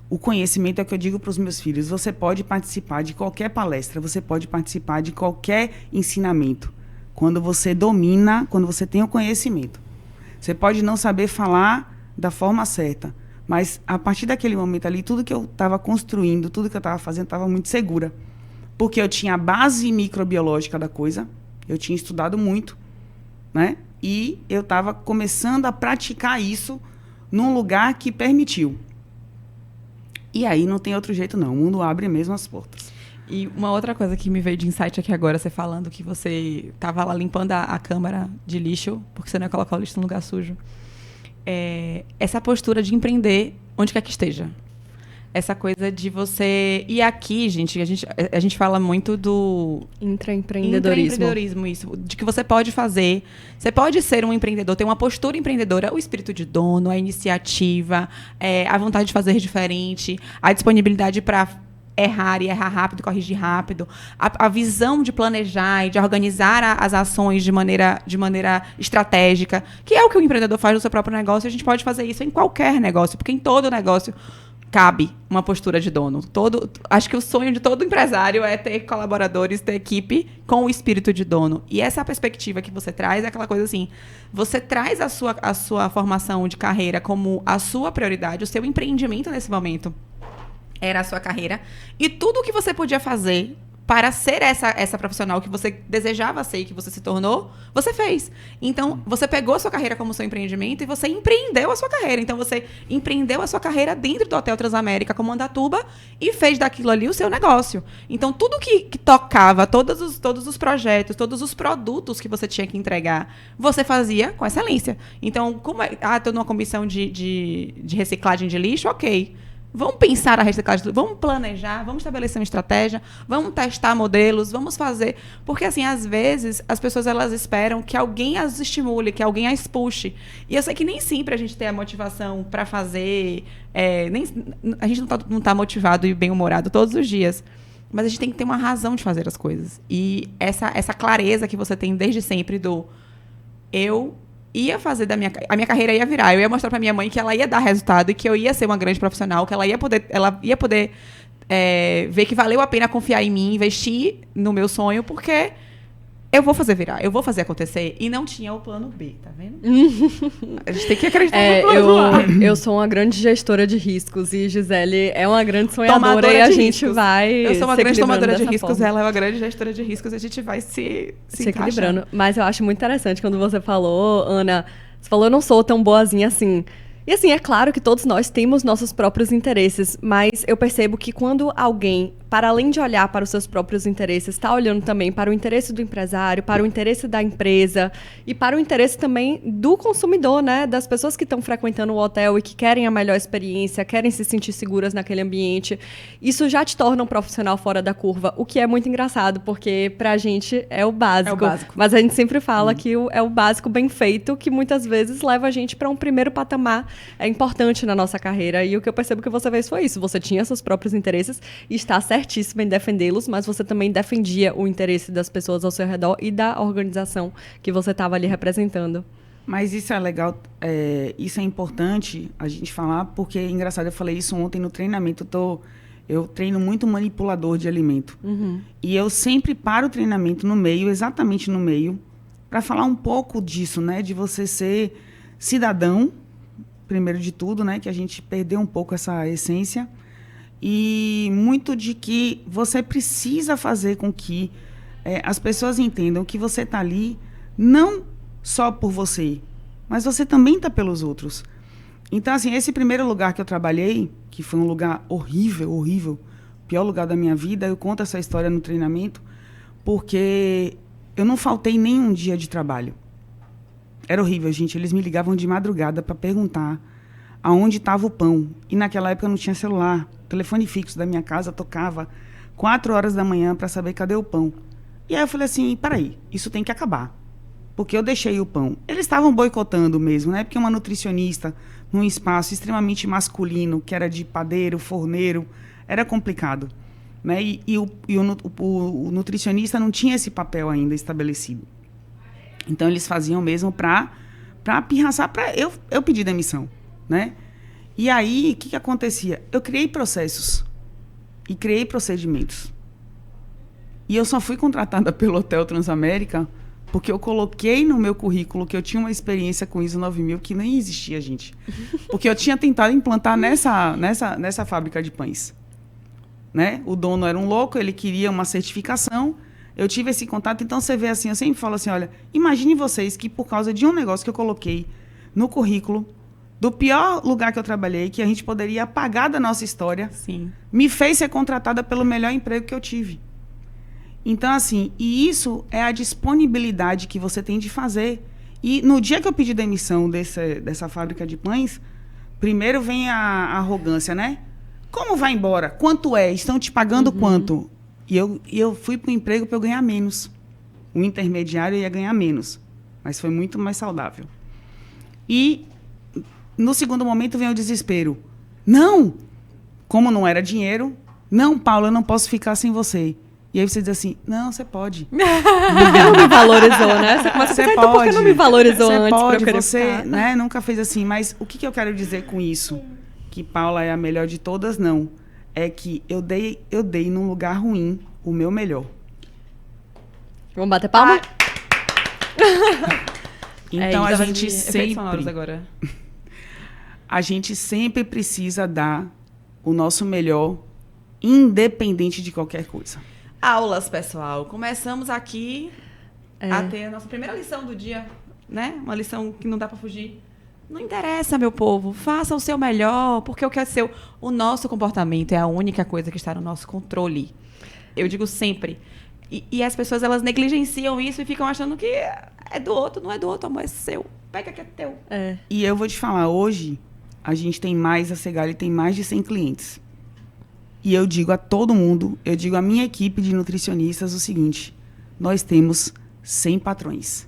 o conhecimento, é o que eu digo para os meus filhos, você pode participar de qualquer palestra, você pode participar de qualquer ensinamento. Quando você domina, quando você tem o conhecimento. Você pode não saber falar da forma certa, mas a partir daquele momento ali, tudo que eu estava construindo, tudo que eu estava fazendo, estava muito segura. Porque eu tinha a base microbiológica da coisa, eu tinha estudado muito, né? E eu estava começando a praticar isso num lugar que permitiu. E aí não tem outro jeito, não. O mundo abre mesmo as portas. E uma outra coisa que me veio de insight aqui agora, você falando que você estava lá limpando a câmara de lixo, porque você não ia colocar o lixo no lugar sujo. Essa postura de empreender onde quer que esteja. essa coisa de você... E aqui, gente, a gente fala muito do... Intraempreendedorismo. Isso. De que você pode fazer. Você pode ser um empreendedor, ter uma postura empreendedora, o espírito de dono, a iniciativa, a vontade de fazer diferente, a disponibilidade para errar e errar rápido, corrigir rápido, a visão de planejar e de organizar as ações de maneira estratégica, que é o que o empreendedor faz no seu próprio negócio. A gente pode fazer isso em qualquer negócio, porque em todo negócio cabe uma postura de dono. Acho que o sonho de todo empresário é ter colaboradores, ter equipe com o espírito de dono. E essa perspectiva que você traz é aquela coisa assim, você traz a sua formação de carreira como a sua prioridade, o seu empreendimento nesse momento era a sua carreira, e tudo o que você podia fazer para ser essa profissional que você desejava ser e que você se tornou, você fez. Então, você pegou a sua carreira como seu empreendimento e você empreendeu a sua carreira. Então, você empreendeu a sua carreira dentro do Hotel Transamérica como Andatuba e fez daquilo ali o seu negócio. Então, tudo que tocava, todos os projetos, todos os produtos que você tinha que entregar, você fazia com excelência. Então, como estou numa comissão de reciclagem de lixo, ok. Vamos pensar a reciclagem, vamos planejar, vamos estabelecer uma estratégia, vamos testar modelos, vamos fazer. Porque, assim, às vezes, as pessoas elas esperam que alguém as estimule, que alguém as puxe. E eu sei que nem sempre a gente tem a motivação para fazer. A gente não tá motivado e bem-humorado todos os dias. Mas a gente tem que ter uma razão de fazer as coisas. E essa clareza que você tem desde sempre do... Eu ia fazer a minha carreira ia virar. Eu ia mostrar pra minha mãe que ela ia dar resultado e que eu ia ser uma grande profissional, que ela ia poder ver que valeu a pena confiar em mim, investir no meu sonho, porque eu vou fazer virar, eu vou fazer acontecer. E não tinha o plano B, tá vendo? A gente tem que acreditar no plano A. Eu sou uma grande gestora de riscos e Gisele é uma grande sonhadora tomadora e a de gente riscos. vai Eu sou uma grande tomadora de riscos, forma. ela é uma grande gestora de riscos, a gente vai se equilibrando. Mas eu acho muito interessante quando você falou, Ana, você falou, eu não sou tão boazinha assim. E assim, é claro que todos nós temos nossos próprios interesses, mas eu percebo que quando alguém, para além de olhar para os seus próprios interesses, está olhando também para o interesse do empresário, para o interesse da empresa e para o interesse também do consumidor, né? Das pessoas que estão frequentando o hotel e que querem a melhor experiência, querem se sentir seguras naquele ambiente. Isso já te torna um profissional fora da curva, o que é muito engraçado, porque pra gente é o básico. É o básico. Mas a gente sempre fala que é o básico bem feito, que muitas vezes leva a gente para um primeiro patamar importante na nossa carreira. E o que eu percebo que você fez foi isso. Você tinha seus próprios interesses e está certíssima em defendê-los, mas você também defendia o interesse das pessoas ao seu redor e da organização que você estava ali representando. Mas isso é legal, isso é importante a gente falar, porque é engraçado, eu falei isso ontem no treinamento, eu treino muito manipulador de alimento. Uhum. E eu sempre paro o treinamento no meio, exatamente no meio, para falar um pouco disso, né? De você ser cidadão, primeiro de tudo, né? Que a gente perdeu um pouco essa essência. E muito de que você precisa fazer com que as pessoas entendam que você está ali não só por você, mas você também está pelos outros. Então, assim, esse primeiro lugar que eu trabalhei, que foi um lugar horrível, horrível, pior lugar da minha vida, eu conto essa história no treinamento, porque eu não faltei nenhum dia de trabalho. Era horrível, gente. Eles me ligavam de madrugada para perguntar aonde estava o pão. E naquela época não tinha celular. O telefone fixo da minha casa tocava 4 horas da manhã para saber cadê o pão. E aí eu falei assim, peraí, isso tem que acabar. Porque eu deixei o pão. Eles estavam boicotando mesmo, né? Porque uma nutricionista num espaço extremamente masculino, que era de padeiro, forneiro, era complicado. Né? E o nutricionista não tinha esse papel ainda estabelecido. Então, eles faziam mesmo para pirraçar, para eu pedir demissão, né? E aí, o que acontecia? Eu criei processos e criei procedimentos. E eu só fui contratada pelo Hotel Transamérica porque eu coloquei no meu currículo que eu tinha uma experiência com ISO 9000 que nem existia, gente. Porque eu tinha tentado implantar nessa fábrica de pães. Né? O dono era um louco, ele queria uma certificação. Eu tive esse contato, então você vê assim, eu sempre falo assim, olha, imagine vocês que por causa de um negócio que eu coloquei no currículo, do pior lugar que eu trabalhei, que a gente poderia apagar da nossa história, Sim. me fez ser contratada pelo melhor emprego que eu tive. Então, assim, e isso é a disponibilidade que você tem de fazer. E no dia que eu pedi demissão dessa fábrica de pães, primeiro vem a arrogância, né? Como vai embora? Quanto é? Estão te pagando quanto? E eu fui para o emprego para eu ganhar menos. O intermediário ia ganhar menos, mas foi muito mais saudável. E no segundo momento vem o desespero. Não! Como não era dinheiro, não, Paula, eu não posso ficar sem você. E aí você diz assim, não, você pode. Porque não me valorizou, né? Você começa a pensar, então por que não me valorizou antes pode, pra eu querer você ficar? né, nunca fez assim. Mas o que eu quero dizer com isso? Que Paula é a melhor de todas? Não. É que eu dei num lugar ruim o meu melhor. Vamos bater palma? Então a gente efeitos sonoros sempre... agora. A gente sempre precisa dar o nosso melhor, independente de qualquer coisa. Aulas, pessoal. Começamos aqui a ter a nossa primeira lição do dia, né? Uma lição que não dá pra fugir. Não interessa, meu povo. Faça o seu melhor, porque o que é seu... O nosso comportamento é a única coisa que está no nosso controle. Eu digo sempre. E as pessoas, elas negligenciam isso e ficam achando que é do outro. Não é do outro, amor, é seu. Pega que é teu. É. E eu vou te falar, hoje, a gente tem mais, a Segali tem mais de 100 clientes. E eu digo a todo mundo, eu digo à minha equipe de nutricionistas o seguinte, nós temos 100 patrões.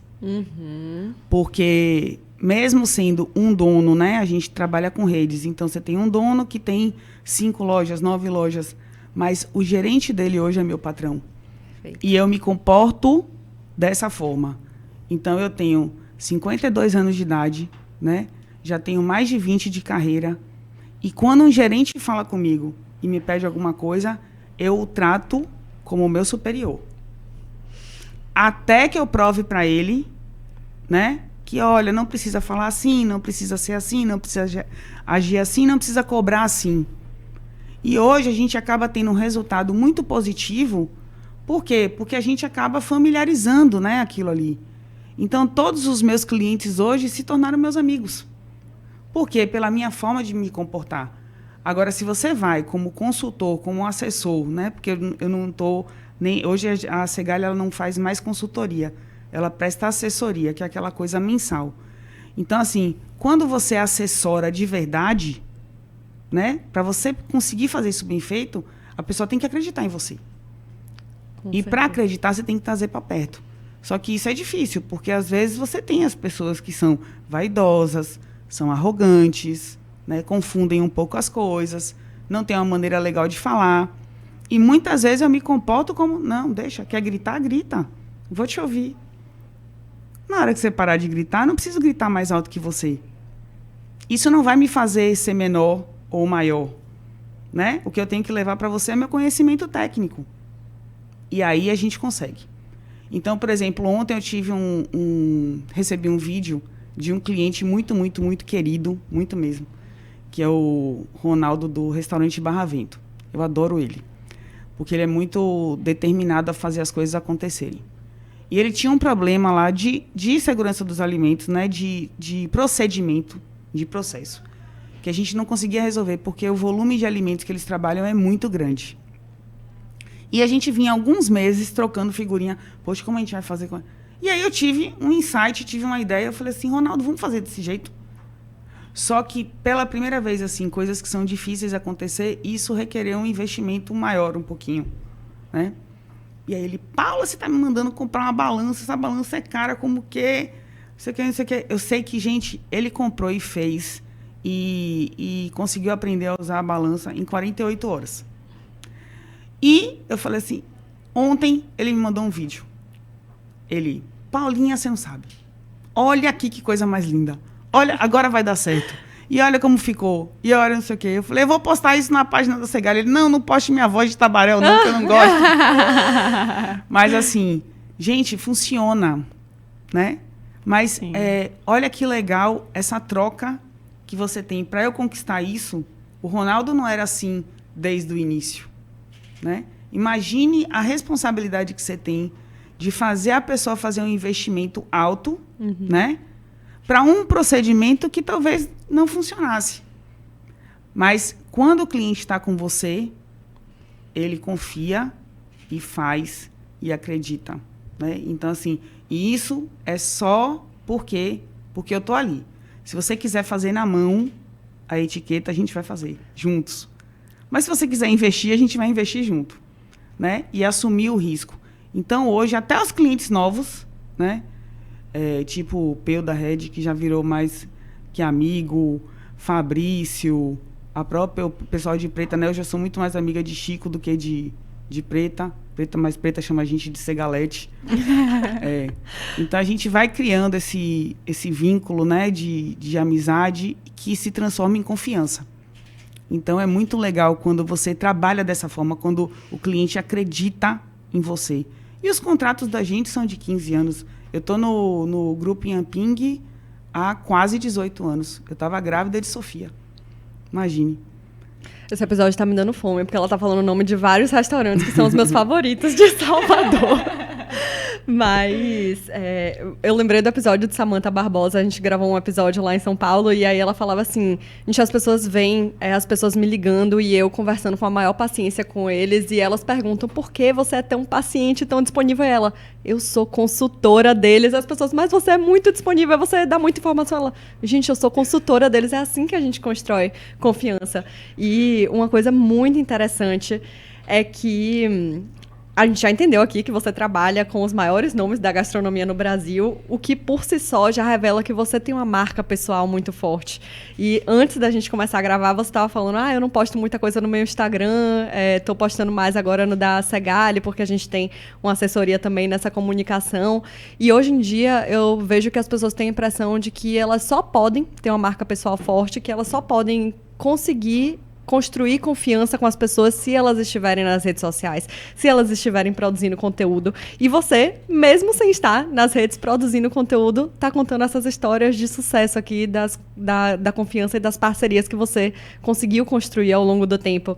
Porque, mesmo sendo um dono, né, a gente trabalha com redes, então você tem um dono que tem 5 lojas, 9 lojas, mas o gerente dele hoje é meu patrão. Perfeito. E eu me comporto dessa forma. Então, eu tenho 52 anos de idade, né? Já tenho mais de 20 de carreira. E quando um gerente fala comigo e me pede alguma coisa, eu o trato como o meu superior. Até que eu prove para ele, né? Que, olha, não precisa falar assim, não precisa ser assim, não precisa agir assim, não precisa cobrar assim. E hoje a gente acaba tendo um resultado muito positivo. Por quê? Porque a gente acaba familiarizando, né, aquilo ali. Então, todos os meus clientes hoje se tornaram meus amigos. Por quê? Pela minha forma de me comportar. Agora, se você vai como consultor, como assessor, né? Porque eu não estou... Hoje a Segali ela não faz mais consultoria. Ela presta assessoria, que é aquela coisa mensal. Então, assim, quando você assessora de verdade, né? Para você conseguir fazer isso bem feito, a pessoa tem que acreditar em você. E para acreditar, você tem que trazer para perto. Só que isso é difícil, porque às vezes você tem as pessoas que são vaidosas, são arrogantes, né, confundem um pouco as coisas, não tem uma maneira legal de falar. E muitas vezes eu me comporto como, não, deixa, quer gritar, grita. Vou te ouvir. Na hora que você parar de gritar, não preciso gritar mais alto que você. Isso não vai me fazer ser menor ou maior. Né? O que eu tenho que levar para você é meu conhecimento técnico. E aí a gente consegue. Então, por exemplo, ontem eu tive recebi um vídeo de um cliente muito, muito, muito querido, muito mesmo, que é o Ronaldo do restaurante Barra Vento. Eu adoro ele, porque ele é muito determinado a fazer as coisas acontecerem. E ele tinha um problema lá de segurança dos alimentos, né, de procedimento, de processo, que a gente não conseguia resolver, porque o volume de alimentos que eles trabalham é muito grande. E a gente vinha alguns meses trocando figurinha. Poxa, como a gente vai fazer? E aí eu tive um insight, tive uma ideia. Eu falei assim, Ronaldo, vamos fazer desse jeito? Só que, pela primeira vez, assim, coisas que são difíceis de acontecer, isso requereu um investimento maior um pouquinho, né? E aí ele, Paula, você está me mandando comprar uma balança. Essa balança é cara como que... Não sei o que. Eu sei que, gente, ele comprou e fez e conseguiu aprender a usar a balança em 48 horas. E eu falei assim, ontem ele me mandou um vídeo. Ele, Paulinha, você não sabe. Olha aqui que coisa mais linda. Olha, agora vai dar certo. E olha como ficou. E olha não sei o quê. Eu falei, eu vou postar isso na página da Segali. Ele, não poste minha voz de tabaréu não, que eu não gosto. Mas assim, gente, funciona, né? Mas olha que legal essa troca que você tem. Para eu conquistar isso, o Ronaldo não era assim desde o início. Né? Imagine a responsabilidade que você tem de fazer a pessoa fazer um investimento alto, né? Para um procedimento que talvez não funcionasse. Mas quando o cliente está com você, ele confia e faz e acredita. Né? Então, assim, e isso é só porque eu estou ali. Se você quiser fazer na mão a etiqueta, a gente vai fazer juntos. Mas se você quiser investir, a gente vai investir junto, né? E assumir o risco. Então, hoje, até os clientes novos, né? Tipo o Peu da Red, que já virou mais que amigo, Fabrício, o pessoal de Preta, né? Eu já sou muito mais amiga de Chico do que de Preta. Mas Preta chama a gente de Segalete. Então, a gente vai criando esse vínculo, né? De amizade que se transforma em confiança. Então, é muito legal quando você trabalha dessa forma, quando o cliente acredita em você. E os contratos da gente são de 15 anos. Eu estou no grupo Yamping há quase 18 anos. Eu estava grávida de Sofia. Imagine. Esse episódio está me dando fome, porque ela está falando o nome de vários restaurantes que são os meus favoritos de Salvador. Mas eu lembrei do episódio de Samantha Barbosa. A gente gravou um episódio lá em São Paulo e aí ela falava assim, as pessoas veem as pessoas me ligando e eu conversando com a maior paciência com eles e elas perguntam por que você é tão paciente, tão disponível. E ela, eu sou consultora deles. As pessoas, mas você é muito disponível, você dá muita informação. Ela, gente, eu sou consultora deles. É assim que a gente constrói confiança. E uma coisa muito interessante é que a gente já entendeu aqui que você trabalha com os maiores nomes da gastronomia no Brasil, o que por si só já revela que você tem uma marca pessoal muito forte. E antes da gente começar a gravar, você estava falando, eu não posto muita coisa no meu Instagram, estou postando mais agora no da Segali, porque a gente tem uma assessoria também nessa comunicação. E hoje em dia eu vejo que as pessoas têm a impressão de que elas só podem ter uma marca pessoal forte, que elas só podem conseguir construir confiança com as pessoas se elas estiverem nas redes sociais, se elas estiverem produzindo conteúdo. E você, mesmo sem estar nas redes produzindo conteúdo, está contando essas histórias de sucesso aqui da confiança e das parcerias que você conseguiu construir ao longo do tempo.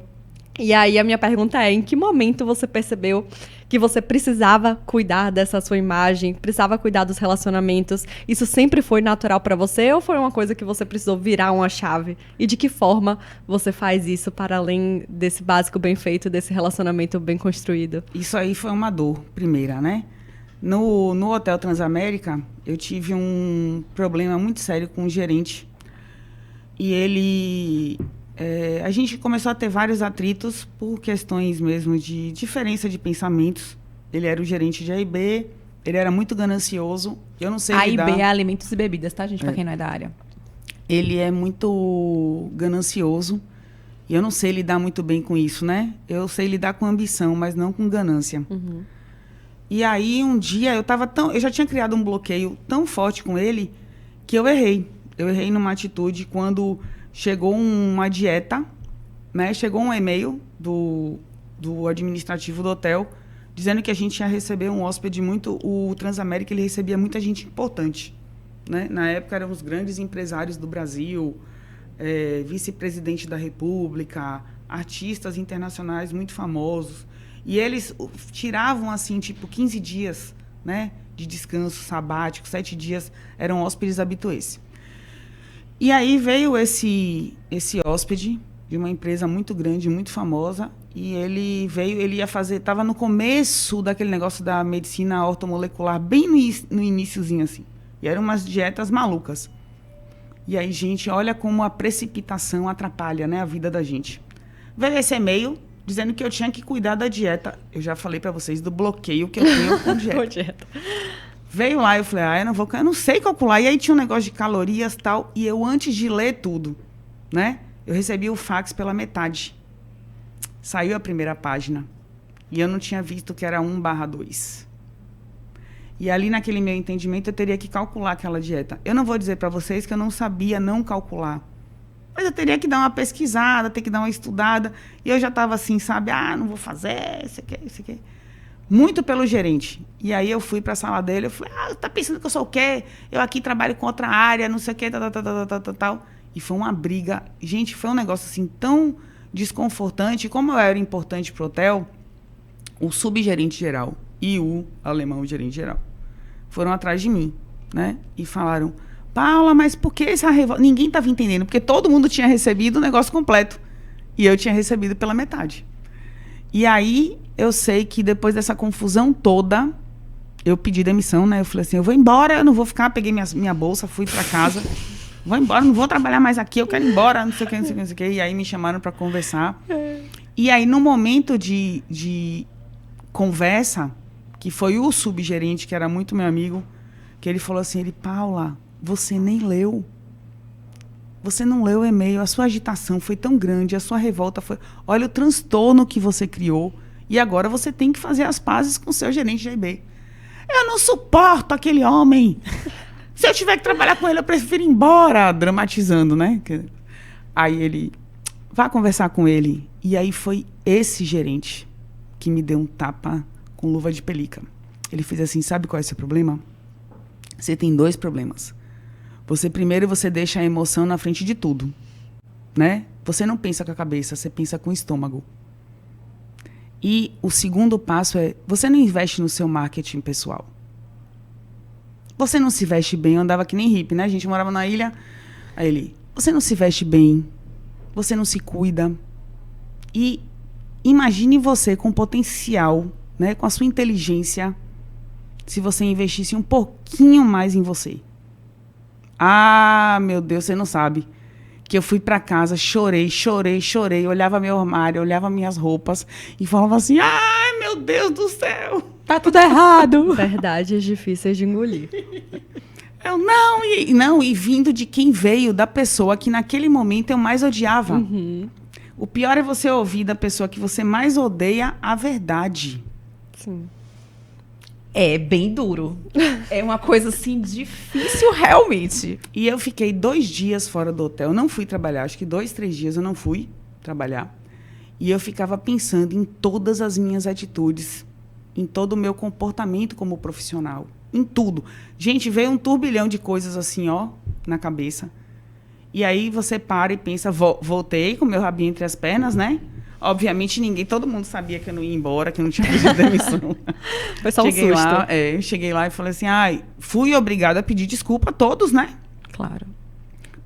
E aí a minha pergunta é, em que momento você percebeu que você precisava cuidar dessa sua imagem, precisava cuidar dos relacionamentos? Isso sempre foi natural para você ou foi uma coisa que você precisou virar uma chave? E de que forma você faz isso para além desse básico bem feito, desse relacionamento bem construído? Isso aí foi uma dor, primeira, né? No Hotel Transamérica, eu tive um problema muito sério com o gerente. E ele... a gente começou a ter vários atritos por questões mesmo de diferença de pensamentos. Ele era o gerente de A&B, ele era muito ganancioso. Eu não sei lidar... A&B é alimentos e bebidas, tá, gente? Pra quem não é da área. Ele é muito ganancioso e eu não sei lidar muito bem com isso, né? Eu sei lidar com ambição, mas não com ganância. Uhum. E aí, um dia, eu já tinha criado um bloqueio tão forte com ele que eu errei. Eu errei numa atitude quando... Chegou uma dieta, né? Chegou um e-mail do administrativo do hotel dizendo que a gente ia receber um hóspede muito... O Transamérica, ele recebia muita gente importante, né? Na época, eram os grandes empresários do Brasil, vice-presidente da República, artistas internacionais muito famosos. E eles tiravam, assim, tipo, 15 dias, né? De descanso sabático, 7 dias, eram hóspedes habituês. E aí veio esse hóspede de uma empresa muito grande, muito famosa, e ele ia fazer, estava no começo daquele negócio da medicina ortomolecular, bem no iniciozinho, assim. E eram umas dietas malucas. E aí, gente, olha como a precipitação atrapalha, né, a vida da gente. Veio esse e-mail dizendo que eu tinha que cuidar da dieta. Eu já falei para vocês do bloqueio que eu tenho com dieta. Veio lá, eu falei, eu não sei calcular. E aí tinha um negócio de calorias e tal. E eu, antes de ler tudo, né? Eu recebi o fax pela metade. Saiu a primeira página. E eu não tinha visto que era 1/2. E ali, naquele meu entendimento, eu teria que calcular aquela dieta. Eu não vou dizer para vocês que eu não sabia não calcular. Mas eu teria que dar uma pesquisada, ter que dar uma estudada. E eu já estava assim, sabe? Não vou fazer, isso aqui. Muito pelo gerente. E aí eu fui para a sala dele, eu falei, tá pensando que eu sou o quê? Eu aqui trabalho com outra área, não sei o quê, tal. E foi uma briga. Gente, foi um negócio assim tão desconfortante. Como eu era importante pro hotel, o subgerente geral e o alemão gerente geral foram atrás de mim, né? E falaram, Paula, mas por que essa revolta? Ninguém estava entendendo, porque todo mundo tinha recebido o negócio completo. E eu tinha recebido pela metade. E aí, eu sei que depois dessa confusão toda, eu pedi demissão, né? Eu falei assim, eu vou embora, eu não vou ficar, peguei minha bolsa, fui para casa, vou embora, não vou trabalhar mais aqui, eu quero ir embora, não sei o que. E aí me chamaram para conversar. E aí, no momento de conversa, que foi o subgerente, que era muito meu amigo, que ele falou assim, Paula, você nem leu. Você não leu o e-mail, a sua agitação foi tão grande, a sua revolta foi... Olha o transtorno que você criou e agora você tem que fazer as pazes com o seu gerente de IB. Eu não suporto aquele homem. Se eu tiver que trabalhar com ele, eu prefiro ir embora. Dramatizando, né? Aí ele... Vá conversar com ele. E aí foi esse gerente que me deu um tapa com luva de pelica. Ele fez assim, sabe qual é o seu problema? Você tem 2 problemas. Primeiro você deixa a emoção na frente de tudo, né? Você não pensa com a cabeça, você pensa com o estômago. E o segundo passo é, você não investe no seu marketing pessoal. Você não se veste bem, eu andava que nem hippie, né? A gente morava na ilha. Aí ele, você não se veste bem, você não se cuida. E imagine você com potencial, né? Com a sua inteligência, se você investisse um pouquinho mais em você. Ah, meu Deus, você não sabe. Que eu fui pra casa, chorei, olhava meu armário, olhava minhas roupas e falava assim, ai, meu Deus do céu. Tá tudo errado. Verdades difíceis de engolir. Eu não, e vindo de quem veio, da pessoa que naquele momento eu mais odiava. Uhum. O pior é você ouvir da pessoa que você mais odeia a verdade. Sim. É bem duro. É uma coisa, assim, difícil realmente. E eu fiquei 2 dias fora do hotel. Eu não fui trabalhar. Acho que 2, 3 dias eu não fui trabalhar. E eu ficava pensando em todas as minhas atitudes, em todo o meu comportamento como profissional, em tudo. Gente, veio um turbilhão de coisas assim, ó, na cabeça. E aí você para e pensa, voltei com meu rabinho entre as pernas, né? Obviamente, todo mundo sabia que eu não ia embora, que eu não tinha pedido demissão. Foi só um susto. Eu cheguei lá e falei assim, fui obrigada a pedir desculpa a todos, né? Claro.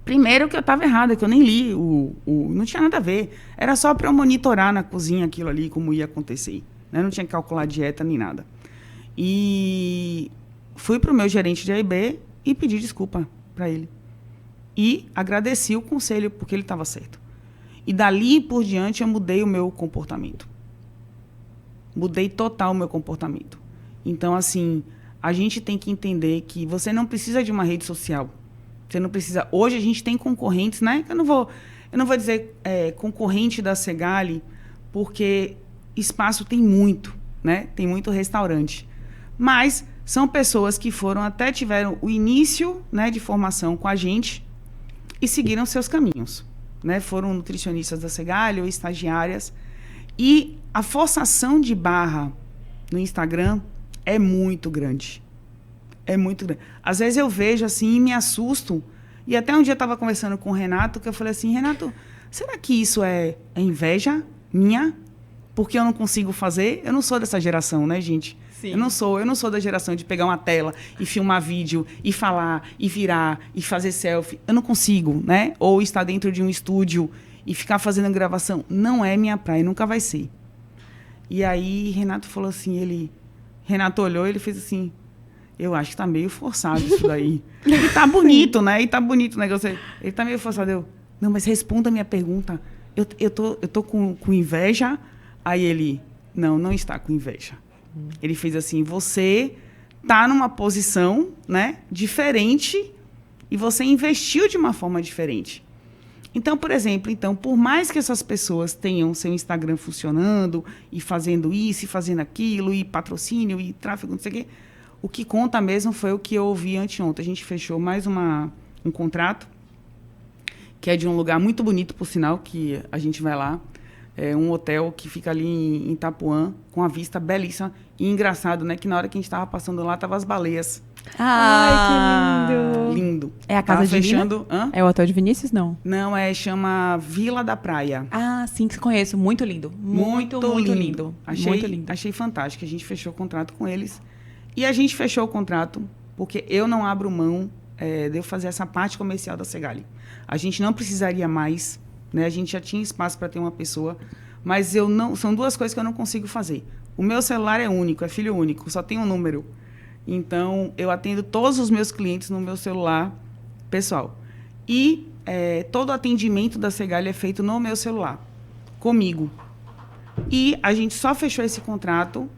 Primeiro que eu estava errada, que eu nem li, não tinha nada a ver. Era só para eu monitorar na cozinha aquilo ali, como ia acontecer. Né? Não tinha que calcular dieta nem nada. E fui para o meu gerente de AIB e pedi desculpa para ele. E agradeci o conselho, porque ele estava certo. E dali por diante eu mudei o meu comportamento. Mudei total o meu comportamento. Então, assim, a gente tem que entender que você não precisa de uma rede social. Você não precisa... Hoje a gente tem concorrentes, né? Eu não vou dizer concorrente da Segali, porque espaço tem muito, né? Tem muito restaurante. Mas são pessoas que tiveram o início, né, de formação com a gente e seguiram seus caminhos. Né, foram nutricionistas da Segali ou estagiárias. E a forçação de barra no Instagram é muito grande. É muito grande. Às vezes eu vejo assim e me assusto. E até um dia eu estava conversando com o Renato, que eu falei assim, Renato, será que isso é inveja minha? Porque eu não consigo fazer? Eu não sou dessa geração, né, gente? Sim. Eu não sou da geração de pegar uma tela e filmar vídeo, e falar, e virar, e fazer selfie. Eu não consigo, né? Ou estar dentro de um estúdio e ficar fazendo gravação. Não é minha praia, nunca vai ser. E aí, Renato falou assim, Renato olhou e ele fez assim, eu acho que tá meio forçado isso daí. E tá bonito, né? E tá bonito o negócio. Ele tá meio forçado. Não, mas responda a minha pergunta. Eu tô com inveja? Aí ele, não está com inveja. Ele fez assim, você está numa posição, né, diferente e você investiu de uma forma diferente. Então, por exemplo, por mais que essas pessoas tenham seu Instagram funcionando e fazendo isso e fazendo aquilo, e patrocínio e tráfego, não sei o quê, o que conta mesmo foi o que eu ouvi anteontem. A gente fechou mais um contrato, que é de um lugar muito bonito, por sinal, que a gente vai lá. É um hotel que fica ali em Itapuã, com a vista belíssima. E engraçado, né? Que na hora que a gente estava passando lá, estavam as baleias. Ai, que lindo. Lindo. É a casa de fechando... É o hotel de Vinícius, não? Não, chama Vila da Praia. Ah, sim, que conheço. Muito lindo. Muito lindo. Muito lindo. Achei fantástico. A gente fechou o contrato com eles. E a gente fechou o contrato porque eu não abro mão de eu fazer essa parte comercial da Segali. A gente não precisaria mais... Né? A gente já tinha espaço para ter uma pessoa, mas são 2 coisas que eu não consigo fazer. O meu celular é único, é filho único, só tem um número. Então, eu atendo todos os meus clientes no meu celular pessoal. E todo o atendimento da Segali é feito no meu celular, comigo. E a gente só fechou esse contrato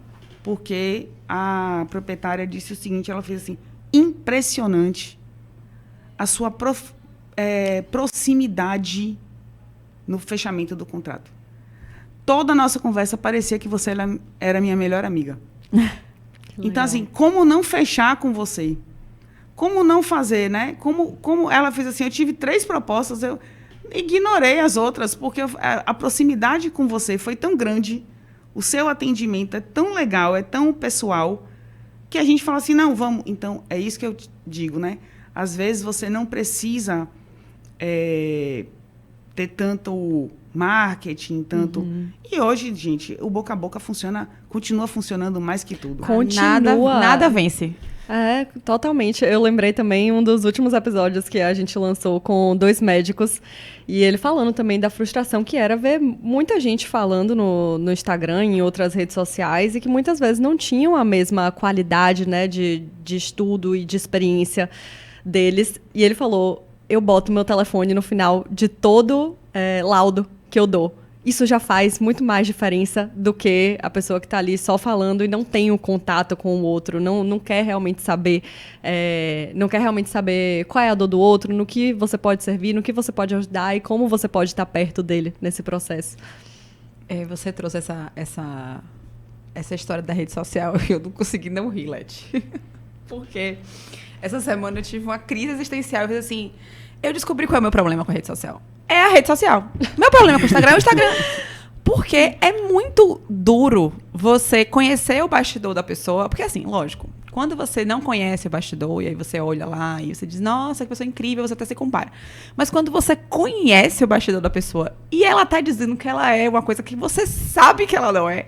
porque a proprietária disse o seguinte, ela fez assim, impressionante a sua proximidade no fechamento do contrato. Toda a nossa conversa parecia que você era minha melhor amiga. Então, assim, como não fechar com você? Como não fazer, né? Como ela fez assim, eu tive 3 propostas, eu ignorei as outras, porque a proximidade com você foi tão grande, o seu atendimento é tão legal, é tão pessoal, que a gente fala assim, não, vamos. Então, é isso que eu digo, né? Às vezes você não precisa ter tanto marketing, tanto... E hoje, gente, o boca a boca continua funcionando mais que tudo. Nada vence. É, totalmente. Eu lembrei também um dos últimos episódios que a gente lançou com 2 médicos e ele falando também da frustração que era ver muita gente falando no Instagram e em outras redes sociais e que muitas vezes não tinham a mesma qualidade, né, de estudo e de experiência deles. E ele falou, eu boto meu telefone no final de todo laudo que eu dou. Isso já faz muito mais diferença do que a pessoa que está ali só falando e não tem o contato com o outro, não quer realmente saber, qual é a dor do outro, no que você pode servir, no que você pode ajudar e como você pode estar perto dele nesse processo. Você trouxe essa história da rede social e eu não consegui não rir, Leti. Porque essa semana eu tive uma crise existencial e fiz assim, eu descobri qual é o meu problema com a rede social. É a rede social. Meu problema com o Instagram é o Instagram. Porque é muito duro você conhecer o bastidor da pessoa. Porque, assim, lógico, quando você não conhece o bastidor, e aí você olha lá e você diz, nossa, que pessoa incrível, você até se compara. Mas quando você conhece o bastidor da pessoa e ela tá dizendo que ela é uma coisa que você sabe que ela não é,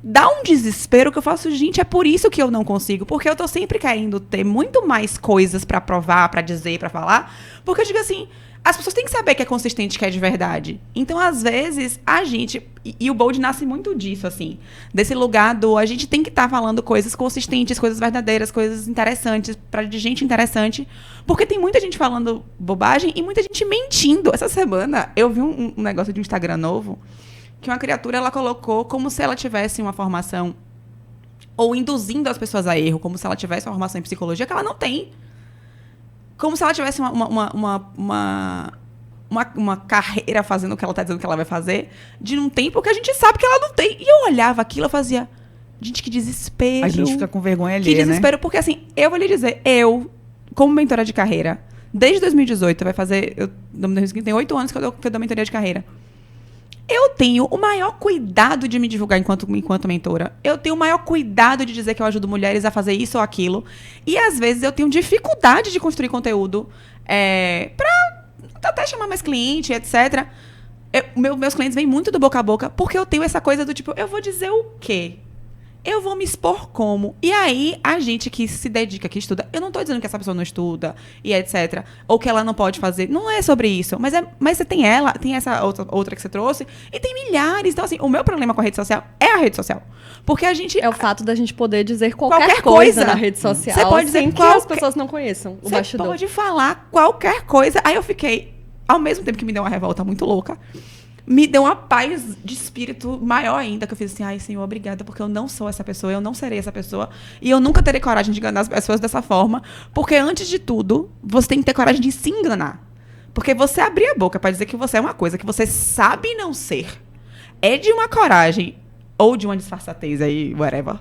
dá um desespero que eu faço, gente, é por isso que eu não consigo. Porque eu tô sempre querendo ter muito mais coisas pra provar, pra dizer, pra falar. Porque eu digo assim... As pessoas têm que saber que é consistente, que é de verdade. Então, às vezes, a gente... E o Bold nasce muito disso, assim. Desse lugar do... A gente tem que estar falando coisas consistentes, coisas verdadeiras, coisas interessantes, de gente interessante. Porque tem muita gente falando bobagem e muita gente mentindo. Essa semana, eu vi um negócio de um Instagram novo, que uma criatura, ela colocou como se ela tivesse uma formação, ou induzindo as pessoas a erro, como se ela tivesse uma formação em psicologia, que ela não tem. Como se ela tivesse uma carreira fazendo o que ela está dizendo que ela vai fazer, de um tempo que a gente sabe que ela não tem. E eu olhava aquilo e fazia, gente, que desespero. A gente fica com vergonha alheia, que desespero, né? Porque assim, eu vou lhe dizer, eu, como mentora de carreira, desde 2018, vai fazer, tem 8 anos que eu dou mentoria de carreira. Eu tenho o maior cuidado de me divulgar enquanto mentora. Eu tenho o maior cuidado de dizer que eu ajudo mulheres a fazer isso ou aquilo. E, às vezes, eu tenho dificuldade de construir conteúdo pra até chamar mais cliente, etc. Meus clientes vêm muito do boca a boca porque eu tenho essa coisa do tipo, eu vou dizer o quê? Eu vou me expor como? E aí, a gente que se dedica, que estuda... Eu não estou dizendo que essa pessoa não estuda e etc. Ou que ela não pode fazer. Não é sobre isso. Mas você tem ela, tem essa outra que você trouxe. E tem milhares. Então, assim, o meu problema com a rede social é a rede social. Porque a gente... É o fato da gente poder dizer qualquer coisa na rede social. Você pode dizer que as pessoas não conheçam o bastidor. Você pode falar qualquer coisa. Aí eu fiquei... Ao mesmo tempo que me deu uma revolta muito louca... Me deu uma paz de espírito maior ainda, que eu fiz assim, ai, Senhor, obrigada, porque eu não sou essa pessoa, eu não serei essa pessoa, e eu nunca terei coragem de enganar as pessoas dessa forma, porque, antes de tudo, você tem que ter coragem de se enganar. Porque você abrir a boca para dizer que você é uma coisa que você sabe não ser, é de uma coragem, ou de uma disfarçatez aí, whatever,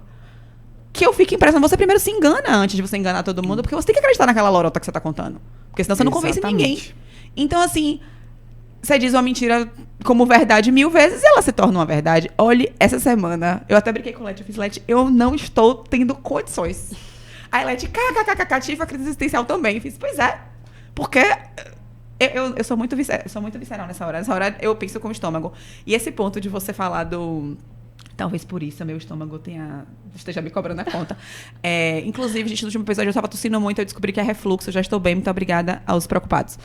que eu fico impressionada. Você primeiro se engana antes de você enganar todo mundo, porque você tem que acreditar naquela lorota que você tá contando. Porque senão você não convence ninguém. Então, assim... Você diz uma mentira como verdade 1000 vezes e ela se torna uma verdade. Olhe, essa semana, eu até brinquei com o Leti, eu fiz, Leti, eu não estou tendo condições. Aí Leti, kkkk, tive a crise existencial também. Eu fiz, pois é, porque eu sou muito visceral nessa hora. Nessa hora eu penso com o estômago. E esse ponto de você falar do... Talvez por isso meu estômago esteja me cobrando a conta. Inclusive, gente, no último episódio eu estava tossindo muito, eu descobri que é refluxo, eu já estou bem, muito obrigada aos preocupados.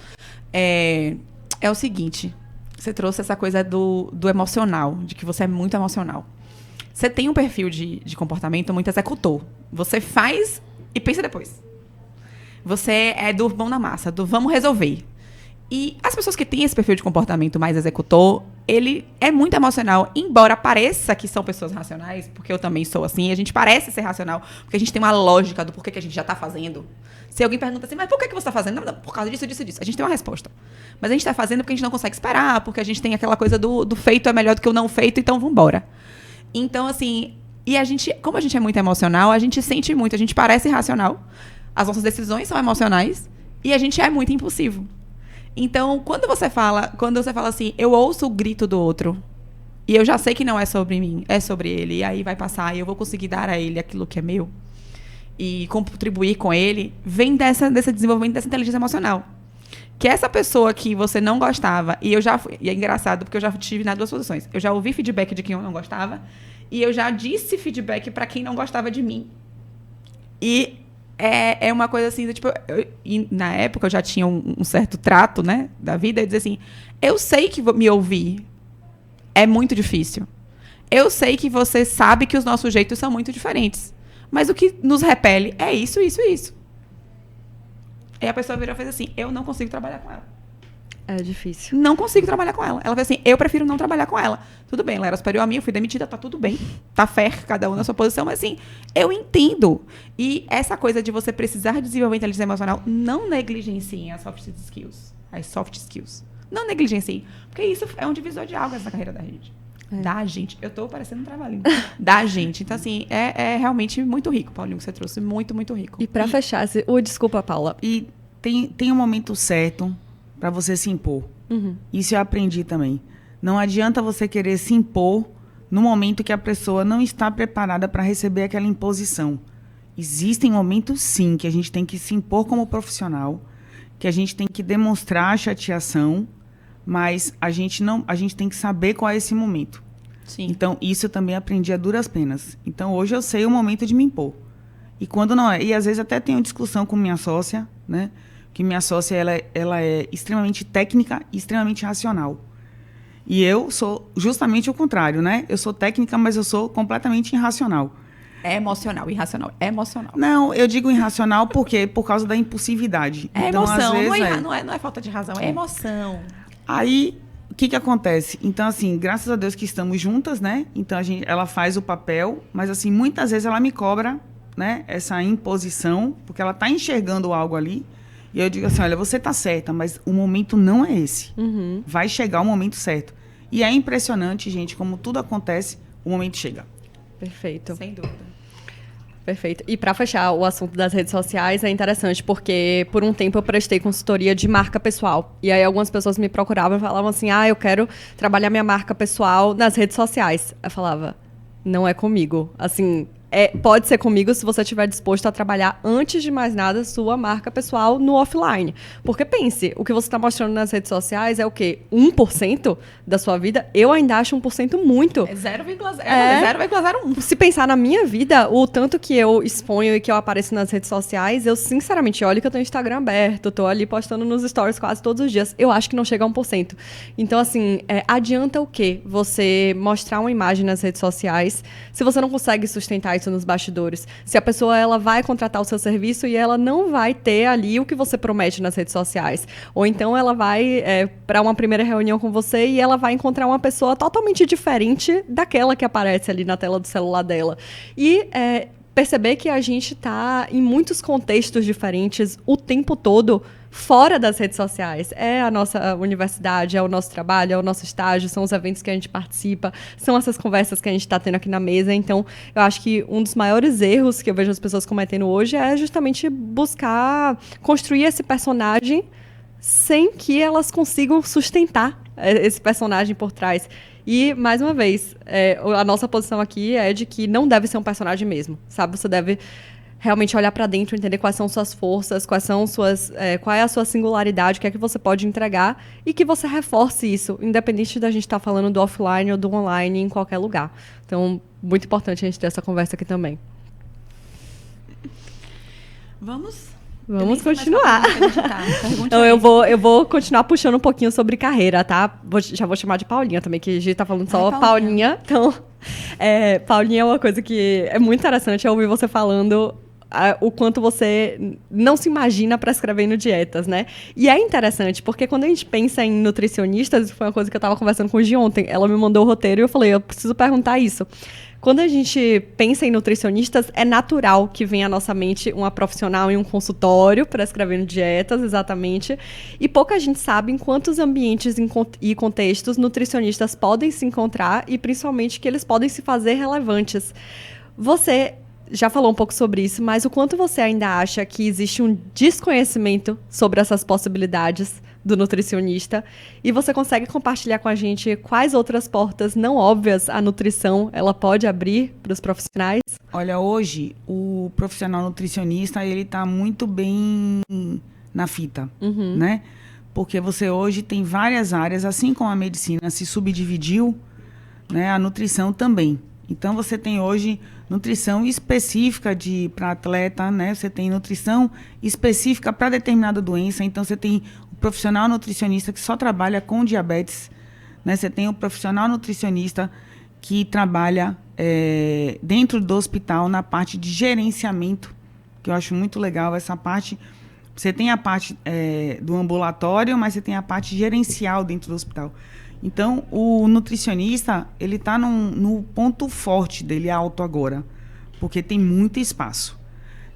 É o seguinte, você trouxe essa coisa do emocional, de que você é muito emocional. Você tem um perfil de comportamento muito executor. Você faz e pensa depois. Você é do mão na massa, do vamos resolver. E as pessoas que têm esse perfil de comportamento mais executor, ele é muito emocional, embora pareça que são pessoas racionais, porque eu também sou assim, a gente parece ser racional, porque a gente tem uma lógica do porquê que a gente já tá fazendo. Se alguém pergunta assim, mas por que você tá fazendo? Não, por causa disso, disso, disso. A gente tem uma resposta. Mas a gente tá fazendo porque a gente não consegue esperar, porque a gente tem aquela coisa do feito é melhor do que o não feito, então vambora. Então, assim, e a gente, como a gente é muito emocional, a gente sente muito, a gente parece racional, as nossas decisões são emocionais, e a gente é muito impulsivo. Então, quando você fala assim, eu ouço o grito do outro, e eu já sei que não é sobre mim, é sobre ele, e aí vai passar, e eu vou conseguir dar a ele aquilo que é meu, e contribuir com ele, vem desse desenvolvimento dessa inteligência emocional. Que essa pessoa que você não gostava, e é engraçado, porque eu já tive nas duas posições, eu já ouvi feedback de quem eu não gostava, e eu já disse feedback para quem não gostava de mim. E é uma coisa assim, tipo, e na época eu já tinha um certo trato, né, da vida, e dizer assim, eu sei que me ouvir é muito difícil. Eu sei que você sabe que os nossos jeitos são muito diferentes. Mas o que nos repele é isso, isso e isso. Aí a pessoa virou e fez assim, eu não consigo trabalhar com ela. É difícil. Não consigo trabalhar com ela. Ela fez assim, eu prefiro não trabalhar com ela. Tudo bem, ela era superior a mim, eu fui demitida, tá tudo bem. Tá fair, cada um na sua posição, mas assim, eu entendo. E essa coisa de você precisar desenvolver inteligência emocional, não negligenciem as soft skills. Não negligenciem. Porque isso é um divisor de águas na carreira da gente. Da gente. Eu tô parecendo um trabalhinho. Da gente. Então, assim, é realmente muito rico, Paulinho, que você trouxe. Muito, muito rico. E pra fechar... desculpa, Paula. E tem um momento certo para você se impor. Uhum. Isso eu aprendi também. Não adianta você querer se impor no momento que a pessoa não está preparada para receber aquela imposição. Existem momentos, sim, que a gente tem que se impor como profissional, que a gente tem que demonstrar a chateação, mas a gente tem que saber qual é esse momento. Sim. Então, isso eu também aprendi a duras penas. Então, hoje eu sei o momento de me impor. E quando não é... E, às vezes, até tenho discussão com minha sócia, né? Que minha sócia, ela é extremamente técnica e extremamente racional. E eu sou justamente o contrário, né? Eu sou técnica, mas eu sou completamente irracional. É emocional, irracional. É emocional. Não, eu digo irracional porque por causa da impulsividade. É então, emoção, às vezes, não é falta de razão, é emoção. Aí, o que acontece? Então, assim, graças a Deus que estamos juntas, né? Então, ela faz o papel, mas, assim, muitas vezes ela me cobra, né? Essa imposição, porque ela está enxergando algo ali. E eu digo assim, olha, você está certa, mas o momento não é esse. Uhum. Vai chegar o momento certo. E é impressionante, gente, como tudo acontece, o momento chega. Perfeito. Sem dúvida. Perfeito. E para fechar o assunto das redes sociais, é interessante porque por um tempo eu prestei consultoria de marca pessoal. E aí algumas pessoas me procuravam e falavam assim, eu quero trabalhar minha marca pessoal nas redes sociais. Eu falava, não é comigo. Assim, pode ser comigo se você estiver disposto a trabalhar, antes de mais nada, sua marca pessoal no offline. Porque pense, o que você está mostrando nas redes sociais é o quê? 1% da sua vida? Eu ainda acho 1% muito. É 0,01. Se pensar na minha vida, o tanto que eu exponho e que eu apareço nas redes sociais, eu sinceramente olho que eu tenho o Instagram aberto, tô ali postando nos stories quase todos os dias. Eu acho que não chega a 1%. Então, assim, adianta o quê? Você mostrar uma imagem nas redes sociais, se você não consegue sustentar isso nos bastidores. Se a pessoa ela vai contratar o seu serviço e ela não vai ter ali o que você promete nas redes sociais. Ou então ela vai para uma primeira reunião com você e ela vai encontrar uma pessoa totalmente diferente daquela que aparece ali na tela do celular dela. E perceber que a gente está em muitos contextos diferentes o tempo todo, fora das redes sociais. É a nossa universidade, é o nosso trabalho, é o nosso estágio, são os eventos que a gente participa, são essas conversas que a gente está tendo aqui na mesa. Então, eu acho que um dos maiores erros que eu vejo as pessoas cometendo hoje é justamente buscar construir esse personagem sem que elas consigam sustentar esse personagem por trás. E, mais uma vez, a nossa posição aqui é de que não deve ser um personagem mesmo, sabe? Você deve realmente olhar para dentro, entender quais são suas forças, qual é a sua singularidade, o que é que você pode entregar e que você reforce isso, independente da gente estar falando do offline ou do online em qualquer lugar. Então, muito importante a gente ter essa conversa aqui também. Vamos continuar. Então, eu vou continuar puxando um pouquinho sobre carreira, tá? Já vou chamar de Paulinha também, que a gente tá falando só Paulinha. Então, Paulinha é uma coisa que é muito interessante. Eu ouvi você falando o quanto você não se imagina prescrevendo dietas, né? E é interessante, porque quando a gente pensa em nutricionistas, foi uma coisa que eu estava conversando com o Gi ontem, ela me mandou o roteiro e eu falei, eu preciso perguntar isso. Quando a gente pensa em nutricionistas, é natural que venha à nossa mente uma profissional em um consultório prescrevendo dietas, exatamente, e pouca gente sabe em quantos ambientes e contextos nutricionistas podem se encontrar e principalmente que eles podem se fazer relevantes. Você já falou um pouco sobre isso, mas o quanto você ainda acha que existe um desconhecimento sobre essas possibilidades do nutricionista? E você consegue compartilhar com a gente quais outras portas não óbvias a nutrição ela pode abrir para os profissionais? Olha, hoje o profissional nutricionista ele está muito bem na fita, né? Porque você hoje tem várias áreas, assim como a medicina se subdividiu, né? A nutrição também. Então você tem hoje nutrição específica para atleta, né? Você tem nutrição específica para determinada doença. Então você tem o profissional nutricionista que só trabalha com diabetes, né? Você tem o profissional nutricionista que trabalha dentro do hospital na parte de gerenciamento, que eu acho muito legal essa parte. Você tem a parte do ambulatório, mas você tem a parte gerencial dentro do hospital. Então, o nutricionista, ele está no ponto forte dele alto agora, porque tem muito espaço.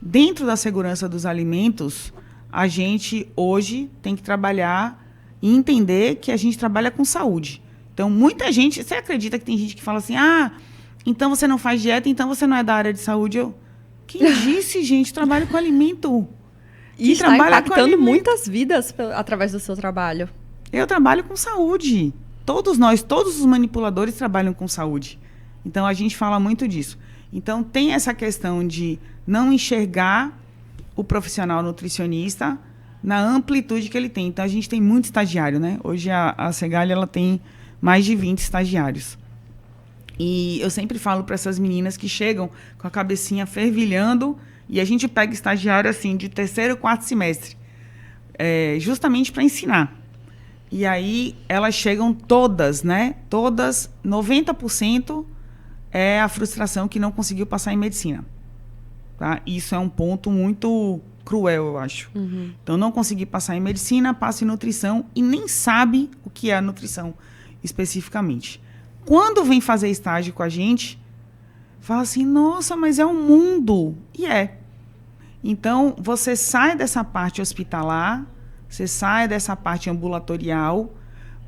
Dentro da segurança dos alimentos, a gente hoje tem que trabalhar e entender que a gente trabalha com saúde. Então, muita gente... Você acredita que tem gente que fala assim, então você não faz dieta, então você não é da área de saúde? Quem disse, gente? Trabalho com alimento. E está impactando muitas vidas através do seu trabalho. Eu trabalho com saúde. Todos os manipuladores trabalham com saúde. Então, a gente fala muito disso. Então, tem essa questão de não enxergar o profissional nutricionista na amplitude que ele tem. Então, a gente tem muito estagiário, né? Hoje, a Segali, ela tem mais de 20 estagiários. E eu sempre falo para essas meninas que chegam com a cabecinha fervilhando e a gente pega estagiário, assim, de 3º, 4º semestre, justamente para ensinar. E aí, elas chegam todas, né? Todas, 90% é a frustração que não conseguiu passar em medicina. Tá? Isso é um ponto muito cruel, eu acho. Então, não consegui passar em medicina, passa em nutrição e nem sabe o que é a nutrição especificamente. Quando vem fazer estágio com a gente, fala assim, nossa, mas é um mundo. E é. Então, você sai dessa parte hospitalar, você sai dessa parte ambulatorial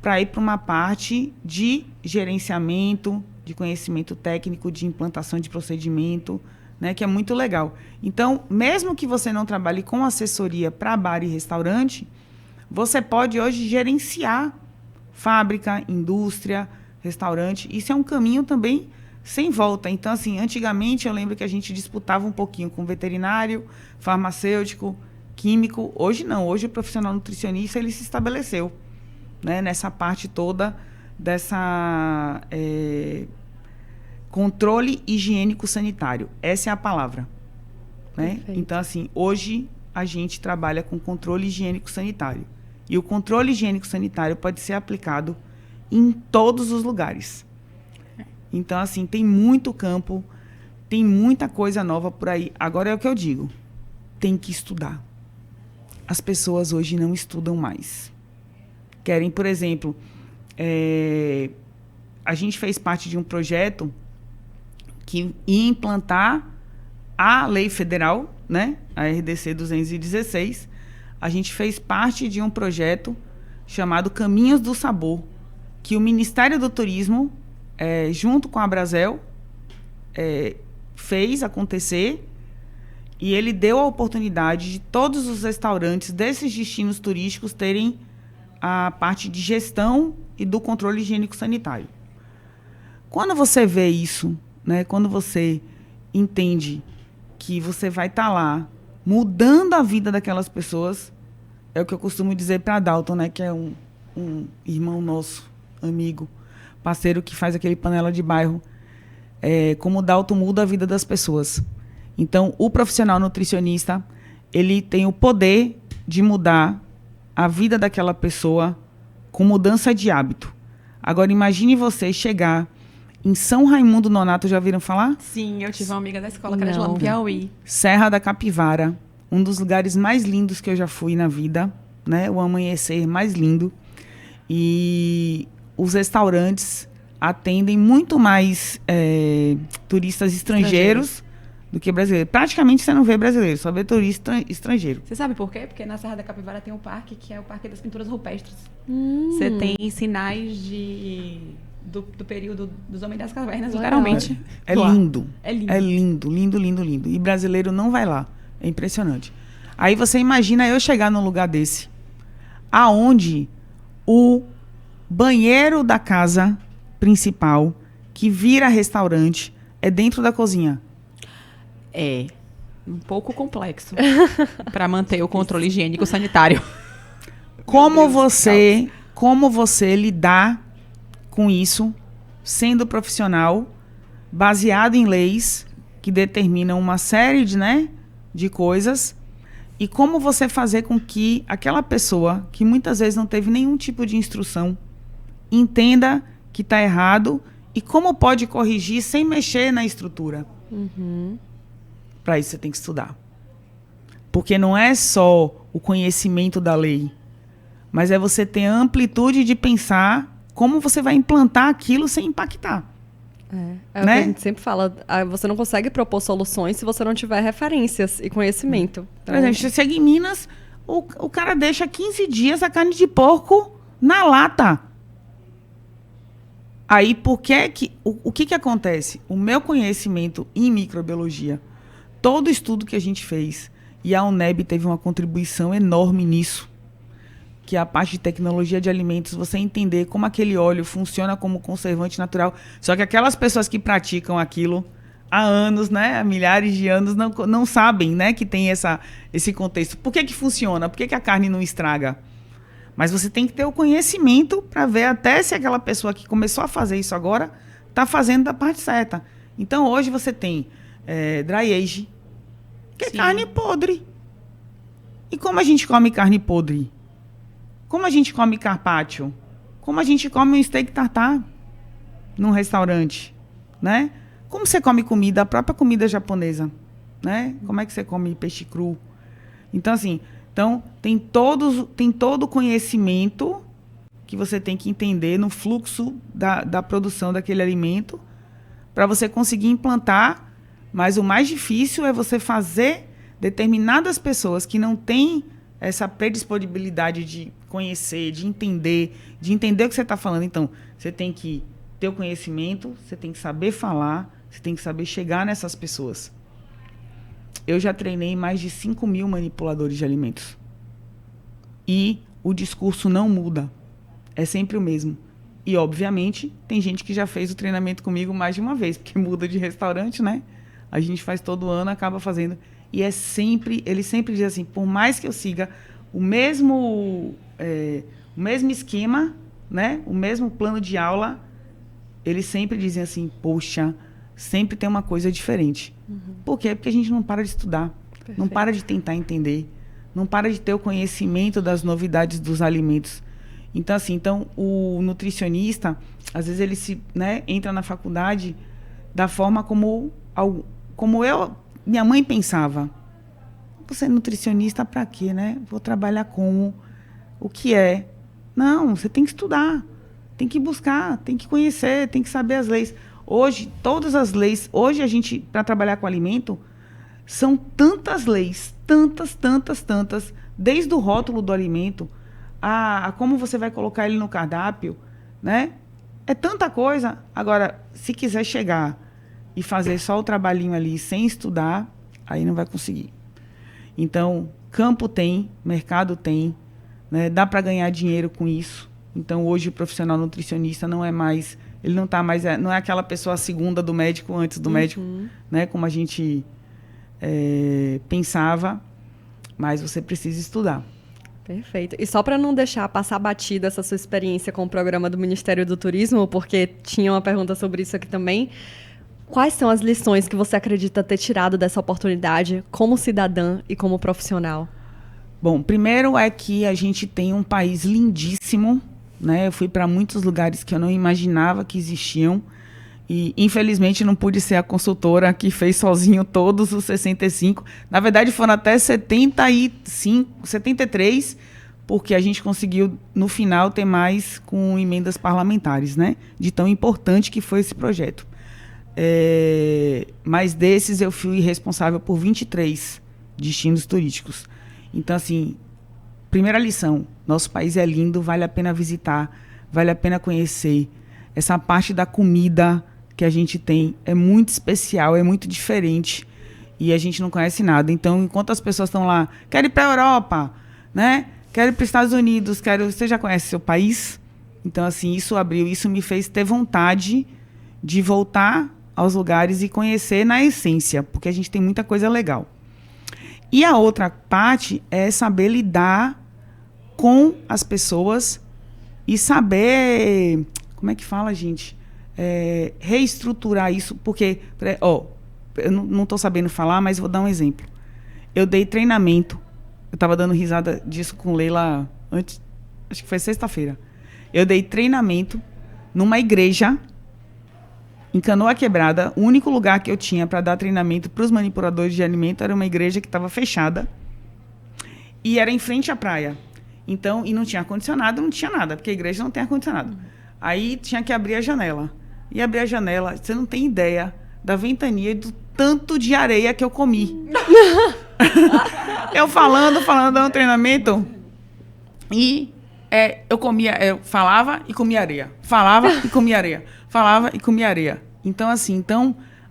para ir para uma parte de gerenciamento, de conhecimento técnico, de implantação de procedimento, né, que é muito legal. Então, mesmo que você não trabalhe com assessoria para bar e restaurante, você pode hoje gerenciar fábrica, indústria, restaurante. Isso é um caminho também sem volta. Então, assim, antigamente eu lembro que a gente disputava um pouquinho com veterinário, farmacêutico, químico. Hoje não, hoje o profissional nutricionista ele se estabeleceu, né, nessa parte toda dessa controle higiênico sanitário. Essa é a palavra, né? Então, assim, hoje a gente trabalha com controle higiênico sanitário. E o controle higiênico sanitário pode ser aplicado em todos os lugares. Então, assim, tem muito campo, tem muita coisa nova por aí. Agora é o que eu digo, tem que estudar. As pessoas hoje não estudam mais. Querem, por exemplo, a gente fez parte de um projeto que ia implantar a lei federal, né, a RDC 216. A gente fez parte de um projeto chamado Caminhos do Sabor, que o Ministério do Turismo, junto com a Brasel, fez acontecer. E ele deu a oportunidade de todos os restaurantes desses destinos turísticos terem a parte de gestão e do controle higiênico sanitário. Quando você vê isso, né, quando você entende que você vai estar lá mudando a vida daquelas pessoas, é o que eu costumo dizer para Dalton, né, que é um irmão nosso, amigo, parceiro que faz aquele panela de bairro, como o Dalton muda a vida das pessoas. Então, o profissional nutricionista, ele tem o poder de mudar a vida daquela pessoa com mudança de hábito. Agora, imagine você chegar em São Raimundo Nonato, já ouviram falar? Sim, eu tive uma amiga da escola que era de lá Não. no Piauí. Serra da Capivara, um dos lugares mais lindos que eu já fui na vida, né? O amanhecer mais lindo. E os restaurantes atendem muito mais turistas estrangeiros do que brasileiros. Praticamente você não vê brasileiro, só vê turista estrangeiro. Você sabe por quê? Porque na Serra da Capivara tem um parque, que é o Parque das Pinturas Rupestres. Você tem sinais do período dos Homens das Cavernas, literalmente. É lá. lindo. É lindo. É lindo, lindo, lindo, lindo. E brasileiro não vai lá. É impressionante. Aí você imagina eu chegar num lugar desse, aonde o banheiro da casa principal, que vira restaurante, é dentro da cozinha. É um pouco complexo para manter o controle higiênico sanitário. Como você lidar com isso, sendo profissional, baseado em leis que determinam uma série de coisas, e como você fazer com que aquela pessoa, que muitas vezes não teve nenhum tipo de instrução, entenda que está errado e como pode corrigir sem mexer na estrutura. Para isso você tem que estudar. Porque não é só o conhecimento da lei, mas é você ter a amplitude de pensar como você vai implantar aquilo sem impactar. É o que a gente sempre fala, você não consegue propor soluções se você não tiver referências e conhecimento. Por exemplo, você chega em Minas, o cara deixa 15 dias a carne de porco na lata. Aí, o que acontece? O meu conhecimento em microbiologia, todo estudo que a gente fez, e a UNEB teve uma contribuição enorme nisso, que é a parte de tecnologia de alimentos, você entender como aquele óleo funciona como conservante natural. Só que aquelas pessoas que praticam aquilo há anos, há milhares de anos, não sabem, que tem esse contexto. Por que funciona? Por que a carne não estraga? Mas você tem que ter o conhecimento para ver até se aquela pessoa que começou a fazer isso agora está fazendo da parte certa. Então, hoje você tem dry age, que é carne podre. E como a gente come carne podre? Como a gente come carpaccio? Como a gente come um steak tartar num restaurante? Como você come comida, a própria comida japonesa? Como é que você come peixe cru? Então, assim, tem todo o conhecimento que você tem que entender no fluxo da produção daquele alimento para você conseguir implantar. Mas o mais difícil é você fazer determinadas pessoas que não têm essa predisponibilidade de conhecer, de entender o que você está falando. Então, você tem que ter o conhecimento, você tem que saber falar, você tem que saber chegar nessas pessoas. Eu já treinei mais de 5.000 manipuladores de alimentos. E o discurso não muda. É sempre o mesmo. E, obviamente, tem gente que já fez o treinamento comigo mais de uma vez, porque muda de restaurante, A gente faz todo ano, acaba fazendo. E ele sempre diz assim, por mais que eu siga o mesmo esquema, o mesmo plano de aula, eles sempre dizem assim, poxa, sempre tem uma coisa diferente. Por quê? Porque a gente não para de estudar, não para de tentar entender, não para de ter o conhecimento das novidades dos alimentos. Então, assim, o nutricionista, às vezes ele entra na faculdade da forma como minha mãe pensava. Você é nutricionista para quê, Vou trabalhar com o que é. Não, você tem que estudar, tem que buscar, tem que conhecer, tem que saber as leis. Hoje, todas as leis, a gente, para trabalhar com alimento, são tantas leis, tantas, desde o rótulo do alimento, a como você vai colocar ele no cardápio, É tanta coisa. Agora, se quiser chegar e fazer só o trabalhinho ali sem estudar, aí não vai conseguir. Então, campo tem, mercado tem, dá para ganhar dinheiro com isso. Então, hoje o profissional nutricionista não é mais, ele não tá mais, não é aquela pessoa segunda do médico antes do médico, como a gente pensava, mas você precisa estudar. Perfeito. E só para não deixar passar batida essa sua experiência com o programa do Ministério do Turismo, porque tinha uma pergunta sobre isso aqui também, quais são as lições que você acredita ter tirado dessa oportunidade como cidadã e como profissional? Bom, primeiro é que a gente tem um país lindíssimo, Eu fui para muitos lugares que eu não imaginava que existiam E, infelizmente, não pude ser a consultora que fez sozinho todos os 65. Na verdade, foram até 75, 73, porque a gente conseguiu, no final, ter mais com emendas parlamentares, né? De tão importante que foi esse projeto. Mas desses, eu fui responsável por 23 destinos turísticos. Então, assim, primeira lição, nosso país é lindo, vale a pena visitar, vale a pena conhecer. Essa parte da comida que a gente tem é muito especial, é muito diferente e a gente não conhece nada. Então, enquanto as pessoas estão lá, quero ir para a Europa, né? Quero ir para os Estados Unidos, você já conhece seu país? Então, assim, isso me fez ter vontade de voltar aos lugares e conhecer na essência, porque a gente tem muita coisa legal. E a outra parte é saber lidar com as pessoas e saber, como é que fala, gente? Reestruturar isso, porque, eu não estou sabendo falar, mas vou dar um exemplo. Eu dei treinamento, eu estava dando risada disso com Leila antes, acho que foi sexta-feira. Eu dei treinamento numa igreja em Canoa Quebrada. O único lugar que eu tinha para dar treinamento para os manipuladores de alimento era uma igreja que estava fechada e era em frente à praia. Então, e não tinha ar-condicionado, não tinha nada, porque a igreja não tem ar-condicionado. Aí tinha que abrir a janela. E abrir a janela, você não tem ideia da ventania e do tanto de areia que eu comi. Eu falando, dando treinamento. E eu falava e comia areia. Falava e comia areia. Falava e comia areia. Então, assim,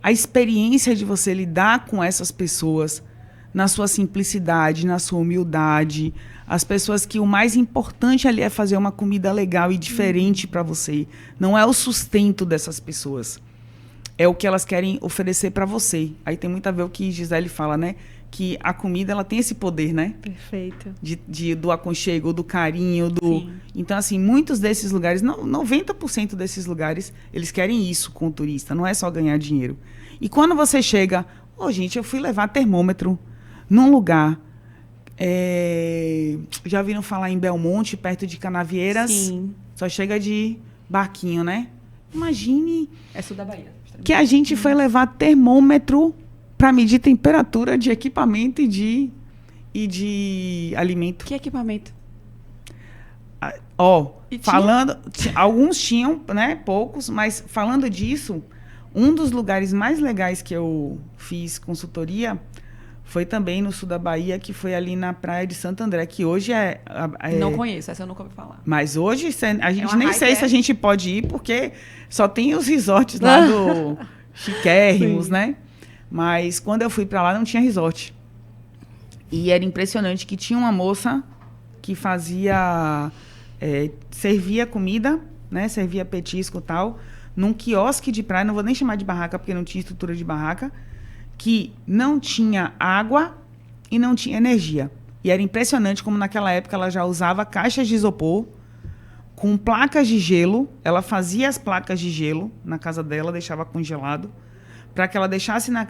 a experiência de você lidar com essas pessoas na sua simplicidade, na sua humildade, as pessoas que o mais importante ali é fazer uma comida legal e diferente para você. Não é o sustento dessas pessoas. É o que elas querem oferecer para você. Aí tem muito a ver o que Gisele fala, né? Que a comida, ela tem esse poder, né? Perfeito. Do aconchego, do carinho, Sim. Então, assim, muitos desses lugares, 90% desses lugares, eles querem isso com o turista. Não é só ganhar dinheiro. E quando você chega... gente, eu fui levar termômetro num lugar... já ouviram falar em Belmonte, perto de Canavieiras? Sim. Só chega de barquinho, né? Imagine... É sul da Bahia. Que a gente foi levar termômetro para medir temperatura de equipamento e de alimento. Que equipamento? Falando... Alguns tinham, né? Poucos. Mas falando disso, um dos lugares mais legais que eu fiz consultoria... Foi também no sul da Bahia, que foi ali na praia de Santo André, que hoje Não conheço, essa eu nunca ouvi falar. Mas hoje a gente nem sei se a gente pode ir, porque só tem os resorts lá do chiquérrimos, né? Mas quando eu fui para lá, não tinha resort. E era impressionante que tinha uma moça que servia comida, né? Servia petisco e tal, num quiosque de praia, não vou nem chamar de barraca, porque não tinha estrutura de barraca, que não tinha água e não tinha energia. E era impressionante como naquela época ela já usava caixas de isopor com placas de gelo. Ela fazia as placas de gelo na casa dela, deixava congelado, para que ela deixasse na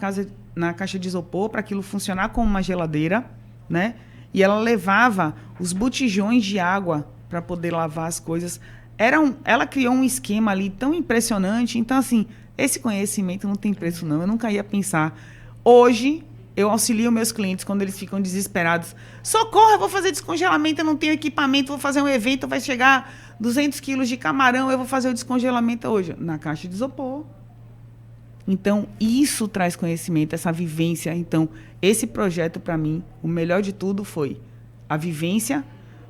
caixa de isopor, para aquilo funcionar como uma geladeira, né? E ela levava os botijões de água para poder lavar as coisas. Ela criou um esquema ali tão impressionante. Então, assim, esse conhecimento não tem preço, não. Eu nunca ia pensar... Hoje, eu auxilio meus clientes quando eles ficam desesperados. Socorro, eu vou fazer descongelamento, eu não tenho equipamento, vou fazer um evento, vai chegar 200 quilos de camarão, eu vou fazer o descongelamento hoje. Na caixa de isopor. Então, isso traz conhecimento, essa vivência. Então, esse projeto, para mim, o melhor de tudo foi a vivência,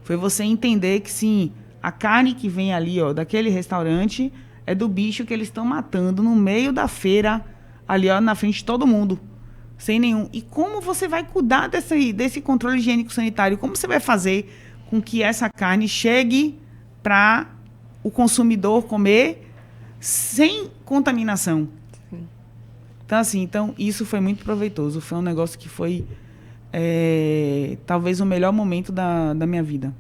foi você entender que, sim, a carne que vem ali, daquele restaurante, é do bicho que eles estão matando no meio da feira, ali, na frente de todo mundo. Sem nenhum. E como você vai cuidar desse controle higiênico-sanitário? Como você vai fazer com que essa carne chegue para o consumidor comer sem contaminação? Sim. Então, isso foi muito proveitoso. Foi um negócio que foi talvez o melhor momento da minha vida.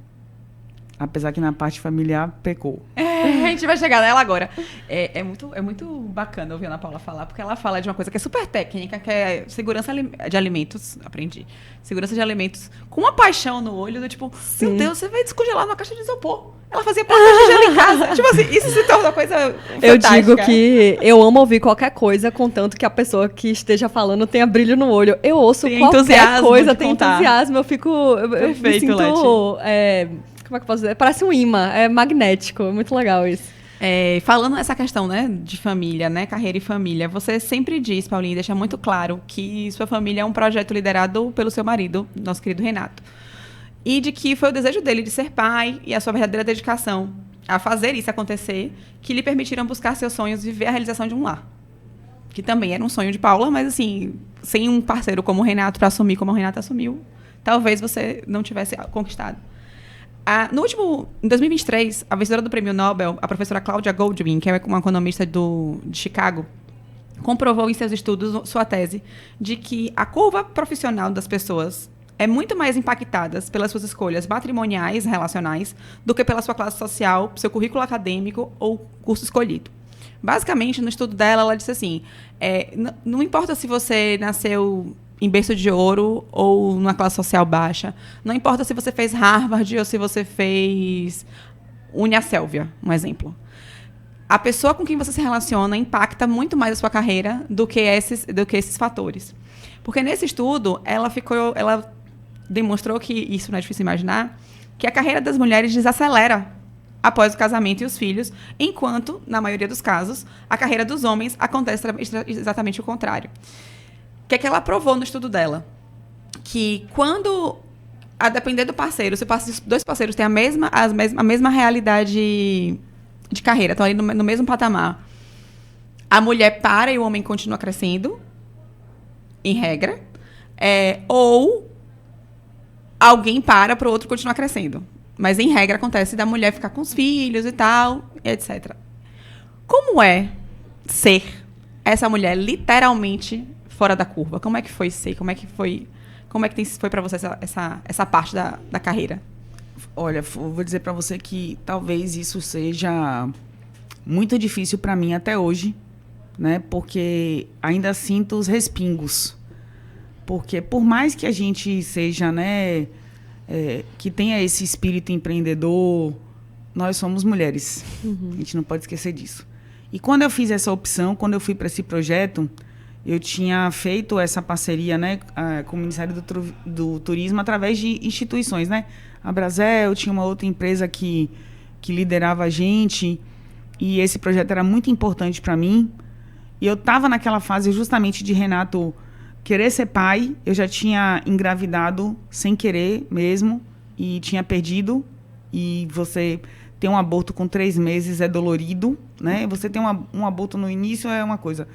Apesar que na parte familiar pecou. A gente vai chegar nela agora. É muito bacana ouvir a Ana Paula falar, porque ela fala de uma coisa que é super técnica, que é segurança de alimentos. Aprendi. Segurança de alimentos com uma paixão no olho, do tipo, Sim. meu Deus, você vai descongelar numa caixa de isopor. Ela fazia pasta de gelo em casa. Tipo assim, isso se torna uma coisa Eu fantástica. digo que eu amo ouvir qualquer coisa, contanto que a pessoa que esteja falando tenha brilho no olho. Eu ouço Tem qualquer entusiasmo coisa, de tem contar. entusiasmo, eu fico... Eu me Perfeito, sinto... Leti. como é que eu posso dizer? Parece um imã, é magnético, é muito legal isso. Falando nessa questão, né, de família, né, carreira e família, você sempre diz, Paulinha, deixa muito claro que sua família é um projeto liderado pelo seu marido, nosso querido Renato. E de que foi o desejo dele de ser pai e a sua verdadeira dedicação a fazer isso acontecer que lhe permitiram buscar seus sonhos e viver a realização de um lar. Que também era um sonho de Paula, mas assim, sem um parceiro como o Renato para assumir como o Renato assumiu, talvez você não tivesse conquistado. Em 2023, a vencedora do Prêmio Nobel, a professora Claudia Goldwyn, que é uma economista de Chicago, comprovou em seus estudos, sua tese, de que a curva profissional das pessoas é muito mais impactada pelas suas escolhas patrimoniais, relacionais, do que pela sua classe social, seu currículo acadêmico ou curso escolhido. Basicamente, no estudo dela, ela disse assim, não importa se você nasceu em berço de ouro ou numa classe social baixa, não importa se você fez Harvard ou se você fez Uniasselvia, um exemplo. A pessoa com quem você se relaciona impacta muito mais a sua carreira do que esses fatores. Porque nesse estudo, ela demonstrou que, isso não é difícil imaginar, que a carreira das mulheres desacelera após o casamento e os filhos, enquanto, na maioria dos casos, a carreira dos homens acontece exatamente o contrário. O que é que ela provou no estudo dela? Que quando, a depender do parceiro, se os dois parceiros têm a mesma realidade de carreira, estão ali no mesmo patamar, a mulher para e o homem continua crescendo, em regra, ou alguém para o outro continuar crescendo. Mas, em regra, acontece da mulher ficar com os filhos e tal, etc. Como é ser essa mulher literalmente fora da curva? Como é que foi ser? Como é que foi para você essa parte da carreira? Olha, vou dizer para você que talvez isso seja muito difícil para mim até hoje, né? Porque ainda sinto os respingos. Porque por mais que a gente seja, né, que tenha esse espírito empreendedor, nós somos mulheres. A gente não pode esquecer disso. E quando eu fiz essa opção, quando eu fui para esse projeto, eu tinha feito essa parceria, né, com o Ministério do Turismo através de instituições, né? A Brasel, tinha uma outra empresa que liderava a gente, e esse projeto era muito importante para mim. E eu estava naquela fase justamente de Renato querer ser pai. Eu já tinha engravidado sem querer mesmo e tinha perdido. E você ter um aborto com 3 meses é dolorido, né? Você ter um aborto no início é uma coisa.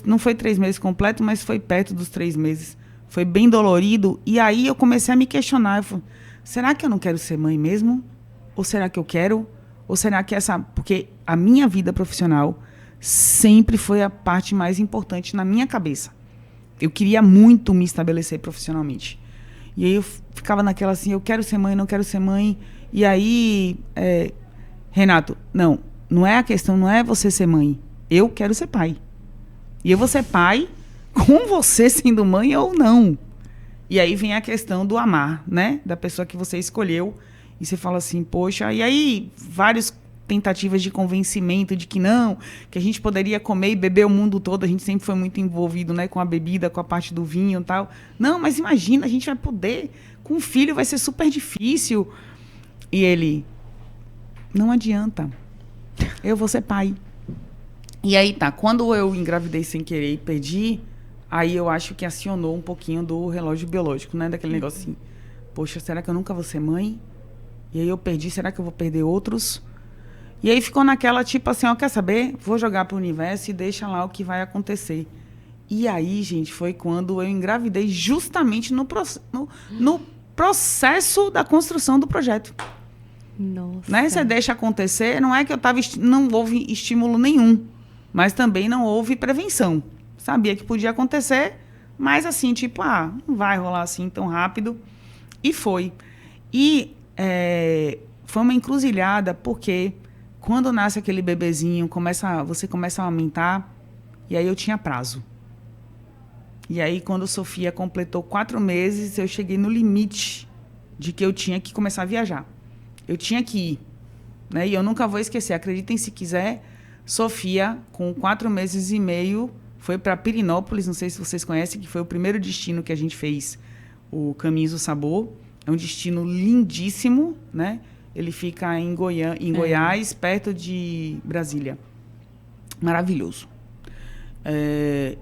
Não foi 3 meses completo, mas foi perto dos 3 meses. Foi bem dolorido. E aí eu comecei a me questionar. Eu falei, será que eu não quero ser mãe mesmo? Ou será que eu quero? Ou será que porque a minha vida profissional sempre foi a parte mais importante na minha cabeça. Eu queria muito me estabelecer profissionalmente. E aí eu ficava naquela assim, eu quero ser mãe, não quero ser mãe. E aí, Renato, não é a questão, não é você ser mãe. Eu quero ser pai. E eu vou ser pai com você sendo mãe ou não. E aí vem a questão do amar, né? Da pessoa que você escolheu. E você fala assim, poxa... E aí, várias tentativas de convencimento de que não, que a gente poderia comer e beber o mundo todo. A gente sempre foi muito envolvido, né, com a bebida, com a parte do vinho e tal. Não, mas imagina, a gente vai poder... Com um filho vai ser super difícil. E ele... Não adianta. Eu vou ser pai. E aí, quando eu engravidei sem querer e perdi... Aí eu acho que acionou um pouquinho do relógio biológico, né? Daquele negócio assim, poxa, será que eu nunca vou ser mãe? E aí eu perdi, será que eu vou perder outros? E aí ficou naquela, tipo assim, quer saber? Vou jogar pro universo e deixa lá o que vai acontecer. E aí, gente, foi quando eu engravidei justamente no processo da construção do projeto. Nossa. Né? Você deixa acontecer, não é que não houve estímulo nenhum, mas também não houve prevenção. Sabia que podia acontecer, mas assim, tipo, não vai rolar assim tão rápido. E foi. E foi uma encruzilhada, porque Quando nasce aquele bebezinho, você começa a aumentar, e aí eu tinha prazo. E aí, quando Sofia completou 4 meses, eu cheguei no limite de que eu tinha que começar a viajar. Eu tinha que ir, né? E eu nunca vou esquecer, acreditem se quiser, Sofia, com 4 meses e meio, foi para Pirinópolis, não sei se vocês conhecem, que foi o primeiro destino que a gente fez, o Caminhos do Sabor. É um destino lindíssimo, né? Ele fica em Goiás, perto de Brasília. Maravilhoso.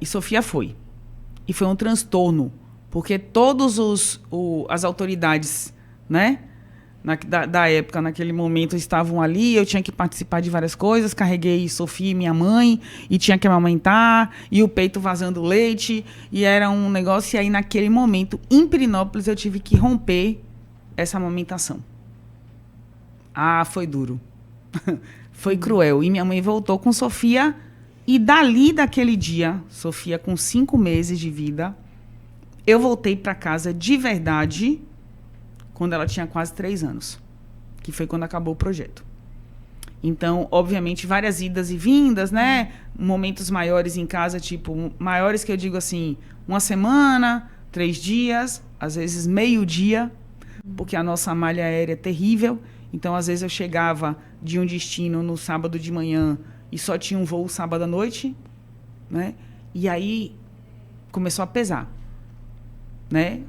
E Sofia foi. E foi um transtorno, porque todas as autoridades, né, da época, naquele momento, estavam ali, eu tinha que participar de várias coisas, carreguei Sofia e minha mãe, e tinha que amamentar, e o peito vazando leite, e era um negócio, e aí naquele momento, em Pirinópolis, eu tive que romper essa amamentação. Ah, foi duro. Foi cruel. E minha mãe voltou com Sofia, e daquele dia, Sofia com 5 meses de vida, eu voltei para casa de verdade quando ela tinha quase 3 anos, que foi quando acabou o projeto. Então, obviamente, várias idas e vindas, né? Momentos maiores em casa, tipo, maiores que eu digo assim, 1 semana, 3 dias, às vezes meio-dia, porque a nossa malha aérea é terrível. Então, às vezes, eu chegava de um destino no sábado de manhã e só tinha um voo sábado à noite, né? E aí começou a pesar, né?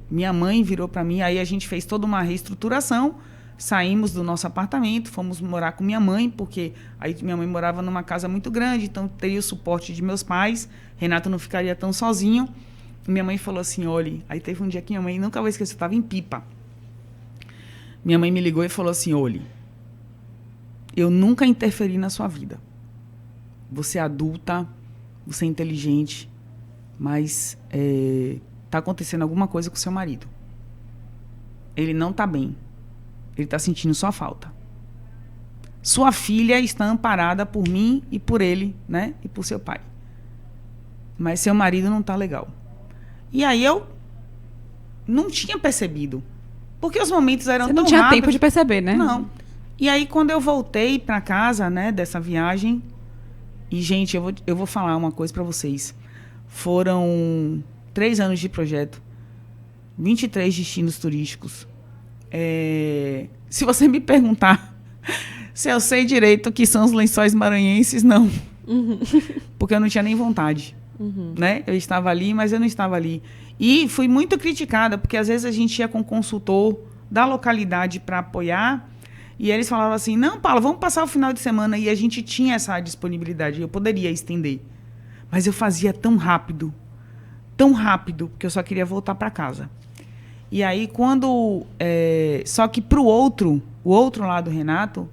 Minha mãe virou para mim, aí a gente fez toda uma reestruturação, saímos do nosso apartamento, fomos morar com minha mãe, porque aí minha mãe morava numa casa muito grande, então teria o suporte de meus pais, Renato não ficaria tão sozinho. E minha mãe falou assim, olha, aí teve um dia que minha mãe, nunca vou esquecer, eu estava em Pipa. Minha mãe me ligou e falou assim, olha, eu nunca interferi na sua vida. Você é adulta, você é inteligente, mas está acontecendo alguma coisa com seu marido. Ele não está bem. Ele está sentindo sua falta. Sua filha está amparada por mim e por ele, né? E por seu pai. Mas seu marido não está legal. E aí eu não tinha percebido. Porque os momentos eram tão rápidos. Você não tinha tempo de perceber, né? Não. E aí, quando eu voltei para casa, né, dessa viagem... E, gente, eu vou falar uma coisa para vocês. Foram 3 anos de projeto. 23 destinos turísticos. Se você me perguntar se eu sei direito o que são os Lençóis Maranhenses, não. Uhum. Porque eu não tinha nem vontade. Uhum. Né? Eu estava ali, mas eu não estava ali. E fui muito criticada, porque às vezes a gente ia com um consultor da localidade para apoiar, e eles falavam assim, não, Paula, vamos passar o final de semana, e a gente tinha essa disponibilidade, eu poderia estender. Mas eu fazia tão rápido, porque eu só queria voltar para casa. E aí, quando... só que para o outro lado, Renato,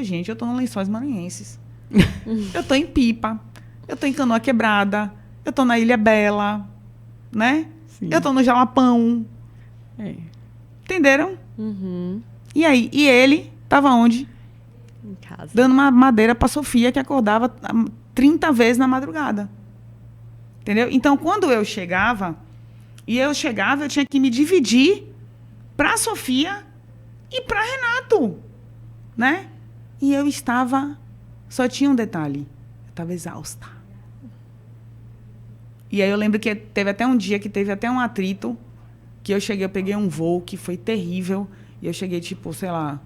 gente, eu estou no Lençóis Maranhenses. Eu estou em Pipa, eu estou em Canoa Quebrada, eu estou na Ilha Bela, né? Sim. Eu estou no Jalapão. Entenderam? Uhum. E aí? E ele estava onde? Em casa. Dando uma madeira para Sofia, que acordava 30 vezes na madrugada. Entendeu? Então, quando eu chegava, eu tinha que me dividir para Sofia e para Renato, né? E eu estava... Só tinha um detalhe. Eu estava exausta. E aí eu lembro que teve até um dia que teve até um atrito, que eu peguei um voo que foi terrível, e eu cheguei, tipo, sei lá,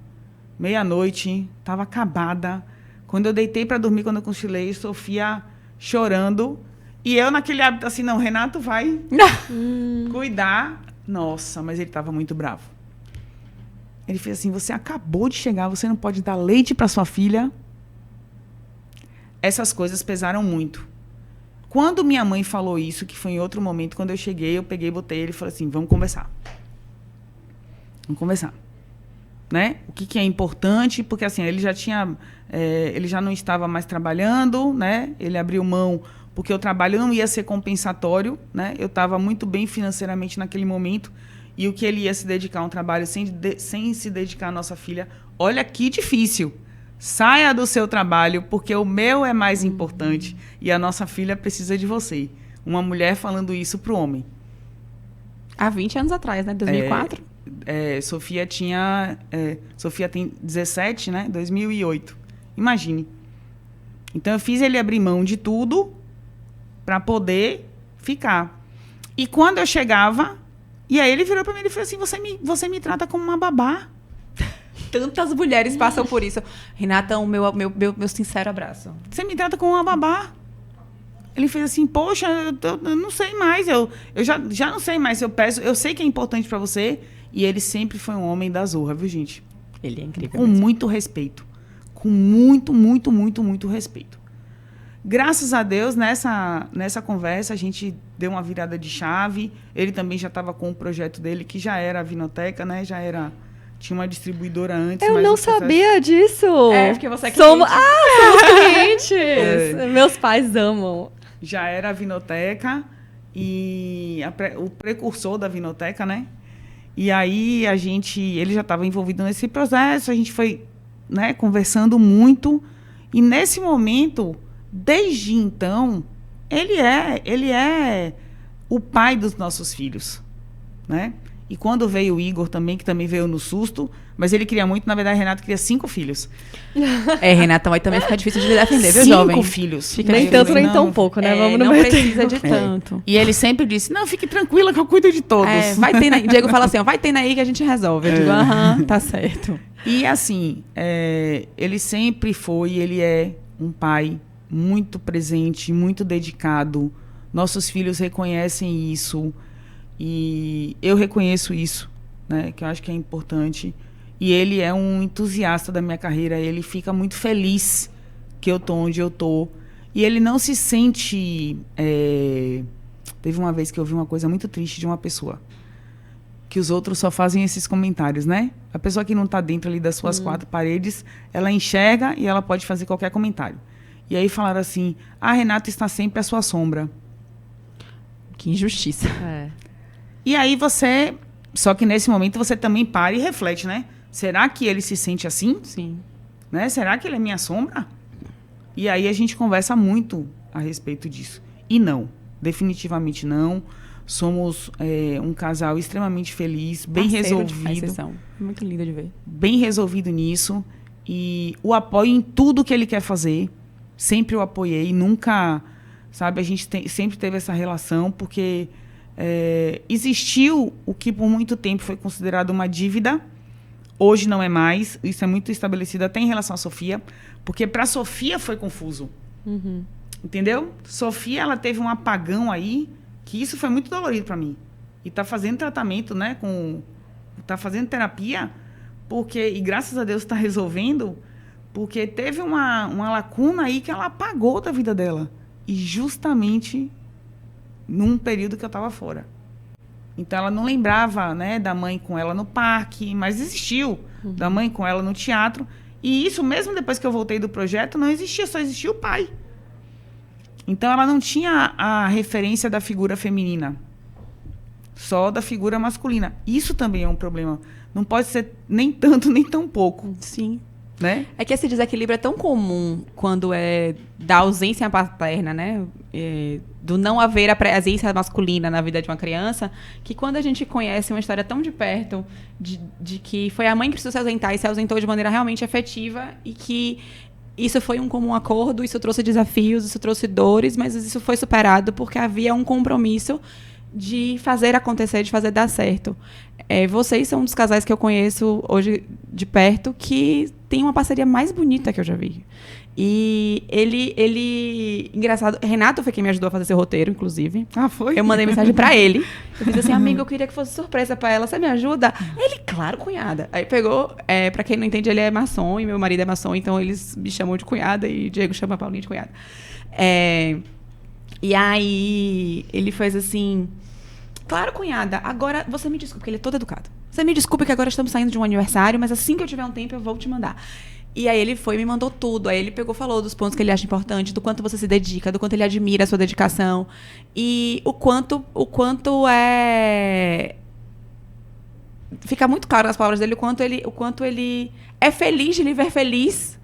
meia-noite, estava acabada. Quando eu deitei para dormir, quando eu cochilei, Sofia chorando, e eu naquele hábito assim, não, Renato vai cuidar. Nossa, mas ele estava muito bravo. Ele fez assim, você acabou de chegar, você não pode dar leite para sua filha. Essas coisas pesaram muito. Quando minha mãe falou isso, que foi em outro momento, quando eu cheguei, eu peguei, botei ele e falei assim, vamos conversar. Vamos conversar. Né? O que é importante, porque assim, ele já não estava mais trabalhando, né? Ele abriu mão, porque o trabalho não ia ser compensatório, né? Eu estava muito bem financeiramente naquele momento, e o que ele ia se dedicar a um trabalho sem se dedicar à nossa filha, olha que difícil. Saia do seu trabalho, porque o meu é mais importante e a nossa filha precisa de você. Uma mulher falando isso para o homem. Há 20 anos atrás, né? 2004? Sofia tem 17, né? 2008. Imagine. Então, eu fiz ele abrir mão de tudo para poder ficar. E quando eu chegava, e aí ele virou para mim e falou assim, você me trata como uma babá. Tantas mulheres passam por isso. Renata, o meu sincero abraço. Você me trata como uma babá. Ele fez assim, poxa, eu não sei mais, eu já não sei mais se eu peço, eu sei que é importante para você. E ele sempre foi um homem da zorra, viu, gente? Ele é incrível. Com muito respeito. Com muito, muito, muito, muito respeito. Graças a Deus, nessa conversa, a gente deu uma virada de chave. Ele também já estava com o projeto dele, que já era a Vinoteca, né? Tinha uma distribuidora antes. Eu não sabia disso. Porque você é cliente. Somos clientes. Meus pais amam. Já era a Vinoteca e o precursor da Vinoteca, né? E aí ele já estava envolvido nesse processo, a gente foi, né, conversando muito. E nesse momento, desde então, ele é o pai dos nossos filhos, né? E quando veio o Igor também, que também veio no susto, mas ele queria muito, na verdade, Renato queria 5 filhos. Renato, aí também fica difícil de defender, viu, 5 jovem? 5 filhos. Nem tanto, nem tão pouco, né? Vamos não precisa de tanto. E ele sempre disse, não, fique tranquila que eu cuido de todos. Vai ter aí. Diego fala assim, vai ter aí que a gente resolve. Eu digo, tá certo. E assim, ele sempre foi, ele é um pai muito presente, muito dedicado. Nossos filhos reconhecem isso. E eu reconheço isso, né, que eu acho que é importante. E ele é um entusiasta da minha carreira. Ele fica muito feliz que eu tô onde eu tô. E ele não se sente... Teve uma vez que eu vi uma coisa muito triste de uma pessoa. Que os outros só fazem esses comentários, né? A pessoa que não está dentro ali das suas 4 paredes, ela enxerga e ela pode fazer qualquer comentário. E aí falaram assim, a Renata está sempre à sua sombra. Que injustiça. E aí só que nesse momento você também para e reflete, né? Será que ele se sente assim? Sim. Né? Será que ele é minha sombra? E aí a gente conversa muito a respeito disso. E não, definitivamente não. Somos um casal extremamente feliz, bem resolvido. Muito lindo de ver. Bem resolvido nisso. E o apoio em tudo que ele quer fazer. Sempre o apoiei, nunca... Sabe, a gente sempre teve essa relação, porque... existiu o que por muito tempo foi considerado uma dívida, hoje não é mais, isso é muito estabelecido até em relação à Sofia, porque para a Sofia foi confuso, entendeu? Sofia, ela teve um apagão aí, que isso foi muito dolorido para mim, e tá fazendo tratamento, né, tá fazendo terapia, e graças a Deus está resolvendo, porque teve uma lacuna aí que ela apagou da vida dela, e justamente num período que eu estava fora. Então, ela não lembrava, né, da mãe com ela no parque, mas existiu, da mãe com ela no teatro. E isso, mesmo depois que eu voltei do projeto, não existia, só existia o pai. Então, ela não tinha a referência da figura feminina, só da figura masculina. Isso também é um problema. Não pode ser nem tanto, nem tão pouco. Sim. Né? É que esse desequilíbrio é tão comum quando é da ausência paterna, né? Do não haver a presença masculina na vida de uma criança, que quando a gente conhece uma história tão de perto, de que foi a mãe que precisou se ausentar e se ausentou de maneira realmente efetiva, e que isso foi um comum acordo, isso trouxe desafios, isso trouxe dores, mas isso foi superado porque havia um compromisso de fazer acontecer, de fazer dar certo. Vocês são um dos casais que eu conheço hoje de perto que tem uma parceria mais bonita que eu já vi. E ele engraçado, Renato foi quem me ajudou a fazer esse roteiro, inclusive. Foi? Eu mandei mensagem pra ele. Eu fiz assim, amigo, eu queria que fosse surpresa pra ela. Você me ajuda? Ele, claro, cunhada. Aí pegou, pra quem não entende, ele é maçom e meu marido é maçom, então eles me chamam de cunhada e Diego chama a Paulinha de cunhada. E aí ele fez assim... Claro, cunhada, agora você me desculpe, porque ele é todo educado. Você me desculpe que agora estamos saindo de um aniversário, mas assim que eu tiver um tempo eu vou te mandar. E aí ele foi e me mandou tudo. Aí ele pegou, falou dos pontos que ele acha importante, do quanto você se dedica, do quanto ele admira a sua dedicação. E o quanto é... Fica muito claro nas palavras dele o quanto ele é feliz de lhe ver feliz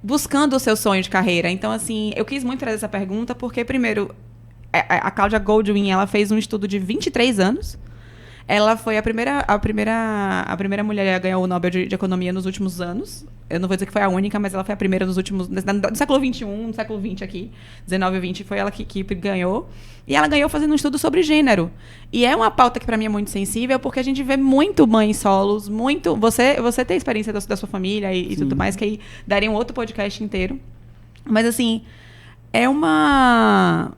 buscando o seu sonho de carreira. Então, assim, eu quis muito trazer essa pergunta porque, primeiro... A Cláudia Goldwyn, ela fez um estudo de 23 anos. Ela foi a primeira mulher a ganhar o Nobel de Economia nos últimos anos. Eu não vou dizer que foi a única, mas ela foi a primeira dos últimos... No século XXI, no século XX aqui, 19 e 20, foi ela que ganhou. E ela ganhou fazendo um estudo sobre gênero. E é uma pauta que para mim é muito sensível, porque a gente vê muito mães solos, muito... Você tem experiência da sua família e tudo mais, que aí daria um outro podcast inteiro. Mas, assim, é uma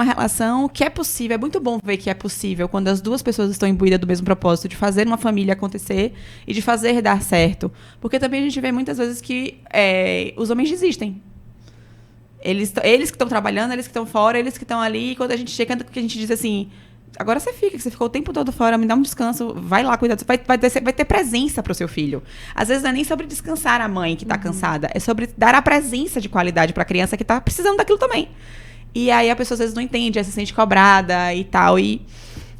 relação que é possível. É muito bom ver que é possível quando as duas pessoas estão imbuídas do mesmo propósito, de fazer uma família acontecer e de fazer dar certo. Porque também a gente vê muitas vezes que os homens desistem. Eles que estão trabalhando, eles que estão fora, eles que estão ali. E quando a gente chega, que a gente diz assim... Agora você ficou o tempo todo fora, me dá um descanso, vai lá cuidar. Vai ter presença para o seu filho. Às vezes não é nem sobre descansar a mãe que está cansada, é sobre dar a presença de qualidade para a criança que está precisando daquilo também. E aí a pessoa às vezes não entende, se sente cobrada e tal. E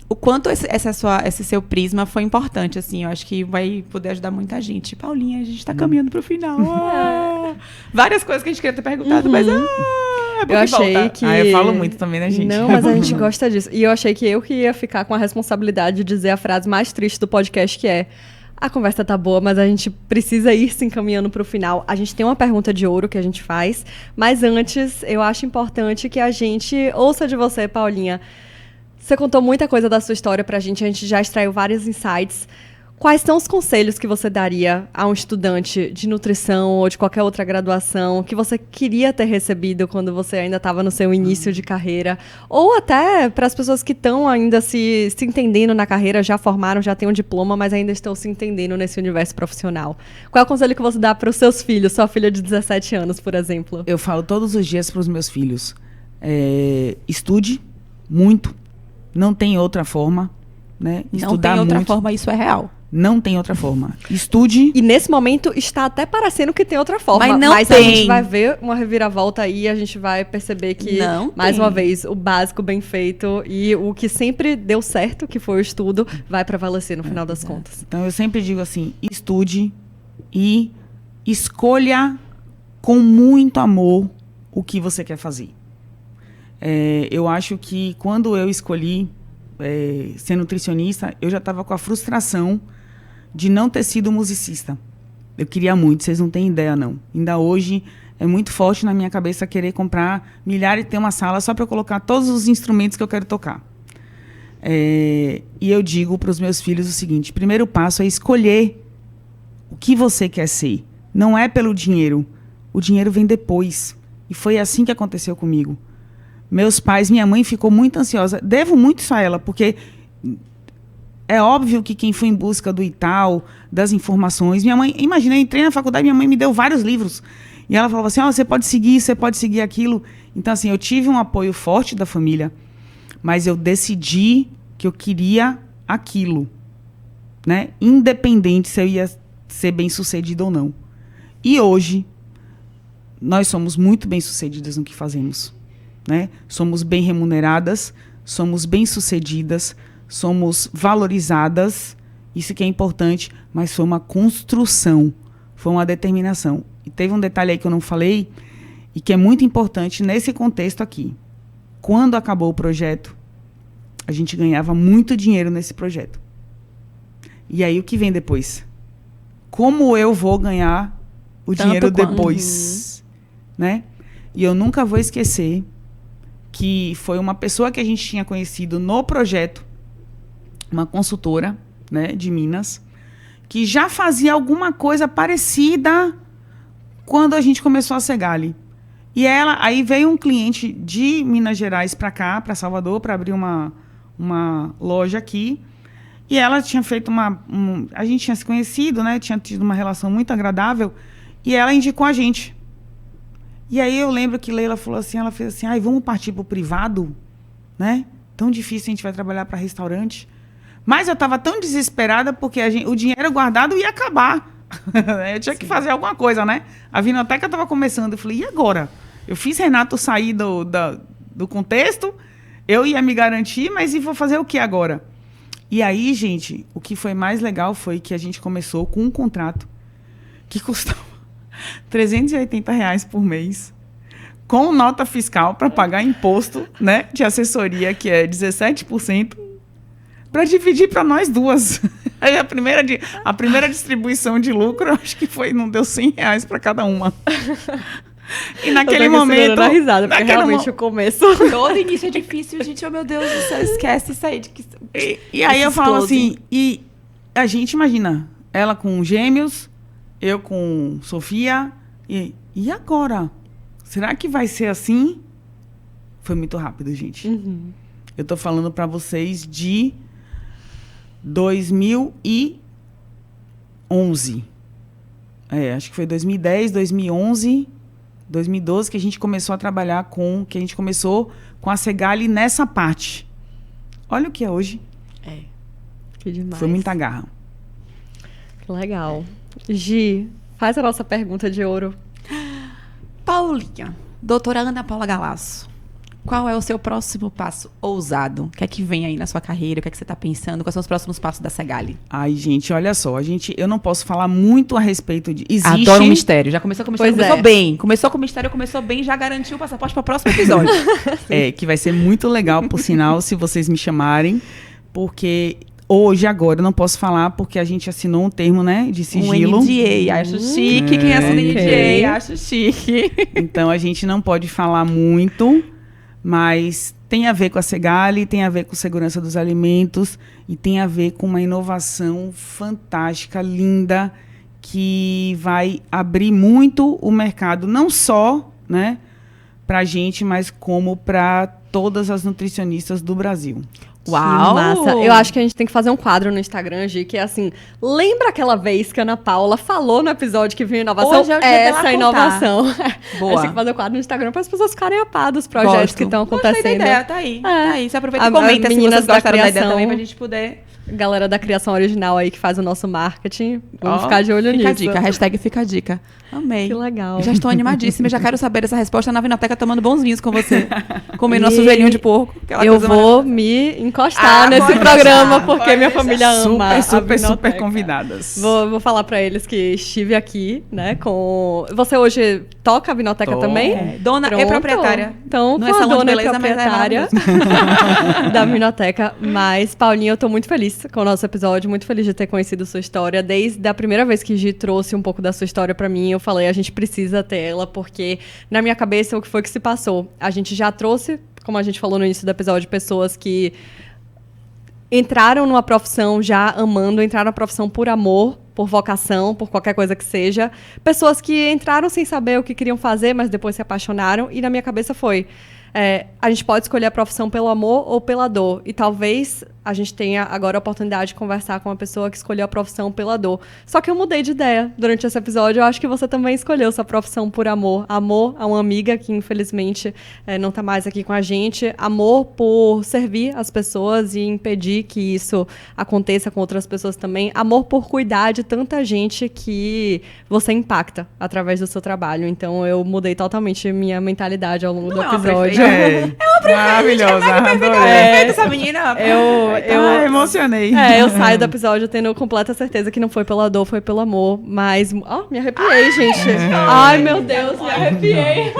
o quanto esse seu prisma foi importante, assim. Eu acho que vai poder ajudar muita gente. Paulinha, a gente tá caminhando pro final. Várias coisas que a gente queria ter perguntado, mas... eu achei que... eu falo muito também, né, gente? Não, mas a gente gosta disso. E eu achei que eu ia ficar com a responsabilidade de dizer a frase mais triste do podcast, que é: a conversa tá boa, mas a gente precisa ir se encaminhando para o final. A gente tem uma pergunta de ouro que a gente faz, mas antes eu acho importante que a gente ouça de você, Paulinha. Você contou muita coisa da sua história pra gente, a gente já extraiu vários insights. Quais são os conselhos que você daria a um estudante de nutrição ou de qualquer outra graduação que você queria ter recebido quando você ainda estava no seu início de carreira? Ou até para as pessoas que estão ainda se entendendo na carreira, já formaram, já têm um diploma, mas ainda estão se entendendo nesse universo profissional. Qual é o conselho que você dá para os seus filhos, sua filha de 17 anos, por exemplo? Eu falo todos os dias para os meus filhos, estude muito, não tem outra forma, né? Não tem outra forma, isso é real. Não tem outra forma. Estude. E nesse momento está até parecendo que tem outra forma. Mas a gente vai ver uma reviravolta aí e a gente vai perceber que, mais uma vez, o básico bem feito e o que sempre deu certo, que foi o estudo, vai prevalecer no final das contas. Então eu sempre digo assim, estude e escolha com muito amor o que você quer fazer. Eu acho que quando eu escolhi ser nutricionista, eu já estava com a frustração de não ter sido musicista. Eu queria muito, vocês não têm ideia, não. Ainda hoje é muito forte na minha cabeça querer comprar milhares e ter uma sala só para eu colocar todos os instrumentos que eu quero tocar. E eu digo para os meus filhos o seguinte: o primeiro passo é escolher o que você quer ser. Não é pelo dinheiro. O dinheiro vem depois. E foi assim que aconteceu comigo. Meus pais, minha mãe ficou muito ansiosa. Devo muito isso a ela, porque é óbvio que quem foi em busca do Itaú, das informações... Minha mãe, imagina, eu entrei na faculdade, minha mãe me deu vários livros. E ela falava assim, você pode seguir aquilo. Então, assim, eu tive um apoio forte da família, mas eu decidi que eu queria aquilo, né? Independente se eu ia ser bem-sucedida ou não. E hoje, nós somos muito bem-sucedidas no que fazemos, né? Somos bem remuneradas, somos bem-sucedidas, somos valorizadas, isso que é importante, mas foi uma construção, foi uma determinação. E teve um detalhe aí que eu não falei, e que é muito importante nesse contexto aqui. Quando acabou o projeto, a gente ganhava muito dinheiro nesse projeto. E aí o que vem depois? Como eu vou ganhar o dinheiro depois? Né? E eu nunca vou esquecer que foi uma pessoa que a gente tinha conhecido no projeto, uma consultora, né, de Minas, que já fazia alguma coisa parecida quando a gente começou a Segali. E aí veio um cliente de Minas Gerais para cá, para Salvador, para abrir uma loja aqui. E ela tinha feito a gente tinha se conhecido, né, tinha tido uma relação muito agradável, e ela indicou a gente. E aí eu lembro que Leila falou assim, ela fez assim, vamos partir para o privado, né? Tão difícil, a gente vai trabalhar para restaurante. Mas eu estava tão desesperada porque o dinheiro guardado ia acabar. Eu tinha que fazer alguma coisa, né? A Vinoteca estava começando. Eu falei, e agora? Eu fiz Renato sair do contexto, eu ia me garantir, mas e vou fazer o que agora? E aí, gente, o que foi mais legal foi que a gente começou com um contrato que custava R$380 por mês, com nota fiscal para pagar imposto, né, de assessoria, que é 17%. para dividir para nós duas. Aí a primeira distribuição de lucro, acho que não deu R$100 para cada uma. E naquele momento... Eu risada, porque realmente o começo... Todo início é difícil, gente. Oh, meu Deus do céu, esquece isso aí. E aí eu falo assim, e a gente imagina, ela com gêmeos, eu com Sofia, e agora? Será que vai ser assim? Foi muito rápido, gente. Uhum. Eu tô falando para vocês de 2011. Acho que foi 2010, 2011, 2012 que a gente começou a trabalhar que a gente começou com a Segali nessa parte. Olha o que é hoje. Que demais. Foi muita garra. Que legal. Gi, faz a nossa pergunta de ouro. Paulinha, doutora Ana Paula Galasso, qual é o seu próximo passo ousado? O que é que vem aí na sua carreira? O que é que você está pensando? Quais são os próximos passos da Segali? Ai, gente, olha só. Eu não posso falar muito a respeito de... Adoro o mistério. Já começou com o mistério. Pois começou bem. Começou com o mistério, começou bem. Já garantiu o passaporte para o próximo episódio. Que vai ser muito legal, por sinal, se vocês me chamarem. Porque... Hoje, agora, eu não posso falar porque a gente assinou um termo, né, de sigilo. Um NDA, acho chique. Quem assina NDA, acho chique. Então, a gente não pode falar muito, mas tem a ver com a Segali, tem a ver com segurança dos alimentos e tem a ver com uma inovação fantástica, linda, que vai abrir muito o mercado, não só, né, para a gente, mas como para todas as nutricionistas do Brasil. Uau! Que massa. Eu acho que a gente tem que fazer um quadro no Instagram, Gi, que é assim, lembra aquela vez que a Ana Paula falou no episódio que vinha inovação? Hoje é o dia dela essa inovação. Boa. A gente tem que fazer um quadro no Instagram para as pessoas ficarem a par dos projetos que estão acontecendo. Gostei da ideia, tá aí. Tá aí. Você aproveita e comenta se vocês gostaram da ideia também, pra gente poder... Galera da criação original aí que faz o nosso marketing. Vamos ficar de olho nisso. Fica a dica, hashtag fica a dica. Amei. Que legal. Já estou animadíssima, já quero saber essa resposta na Vinoteca tomando bons vinhos com você. Comendo nosso joelhinho de porco. Eu vou me encostar nesse programa, porque minha família ama. Super convidadas. Vou falar pra eles que estive aqui, né, com... Você hoje toca a Vinoteca também? Dona é proprietária. Então, não com é a salão de dona beleza, proprietária da Vinoteca. Mas, Paulinha, eu tô muito feliz com o nosso episódio, muito feliz de ter conhecido sua história. Desde a primeira vez que Gi trouxe um pouco da sua história pra mim, eu falei, a gente precisa ter ela, porque na minha cabeça o que foi que se passou? A gente já trouxe, como a gente falou no início do episódio, pessoas que entraram numa profissão já amando, entraram na profissão por amor, por vocação, por qualquer coisa que seja. Pessoas que entraram sem saber o que queriam fazer, mas depois se apaixonaram. E na minha cabeça foi... a gente pode escolher a profissão pelo amor ou pela dor. E talvez a gente tenha agora a oportunidade de conversar com uma pessoa que escolheu a profissão pela dor. Só que eu mudei de ideia durante esse episódio. Eu acho que você também escolheu sua profissão por amor. Amor a uma amiga que, infelizmente, não está mais aqui com a gente. Amor por servir as pessoas e impedir que isso aconteça com outras pessoas também. Amor por cuidar de tanta gente que você impacta através do seu trabalho. Então, eu mudei totalmente minha mentalidade ao longo do episódio. É uma maravilhosa. Essa menina. Eu emocionei. Eu saio do episódio tendo completa certeza que não foi pela dor, foi pelo amor. Mas, me arrepiei, gente. Ai, meu Deus, me arrepiei.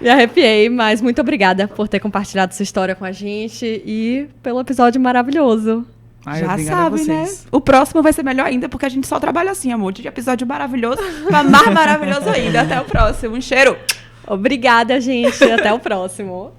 Me arrepiei, mas muito obrigada por ter compartilhado sua história com a gente e pelo episódio maravilhoso. Já sabe, né? O próximo vai ser melhor ainda, porque a gente só trabalha assim, amor. De episódio maravilhoso pra mais maravilhoso ainda. Até o próximo. Um cheiro. Obrigada, gente. Até o próximo.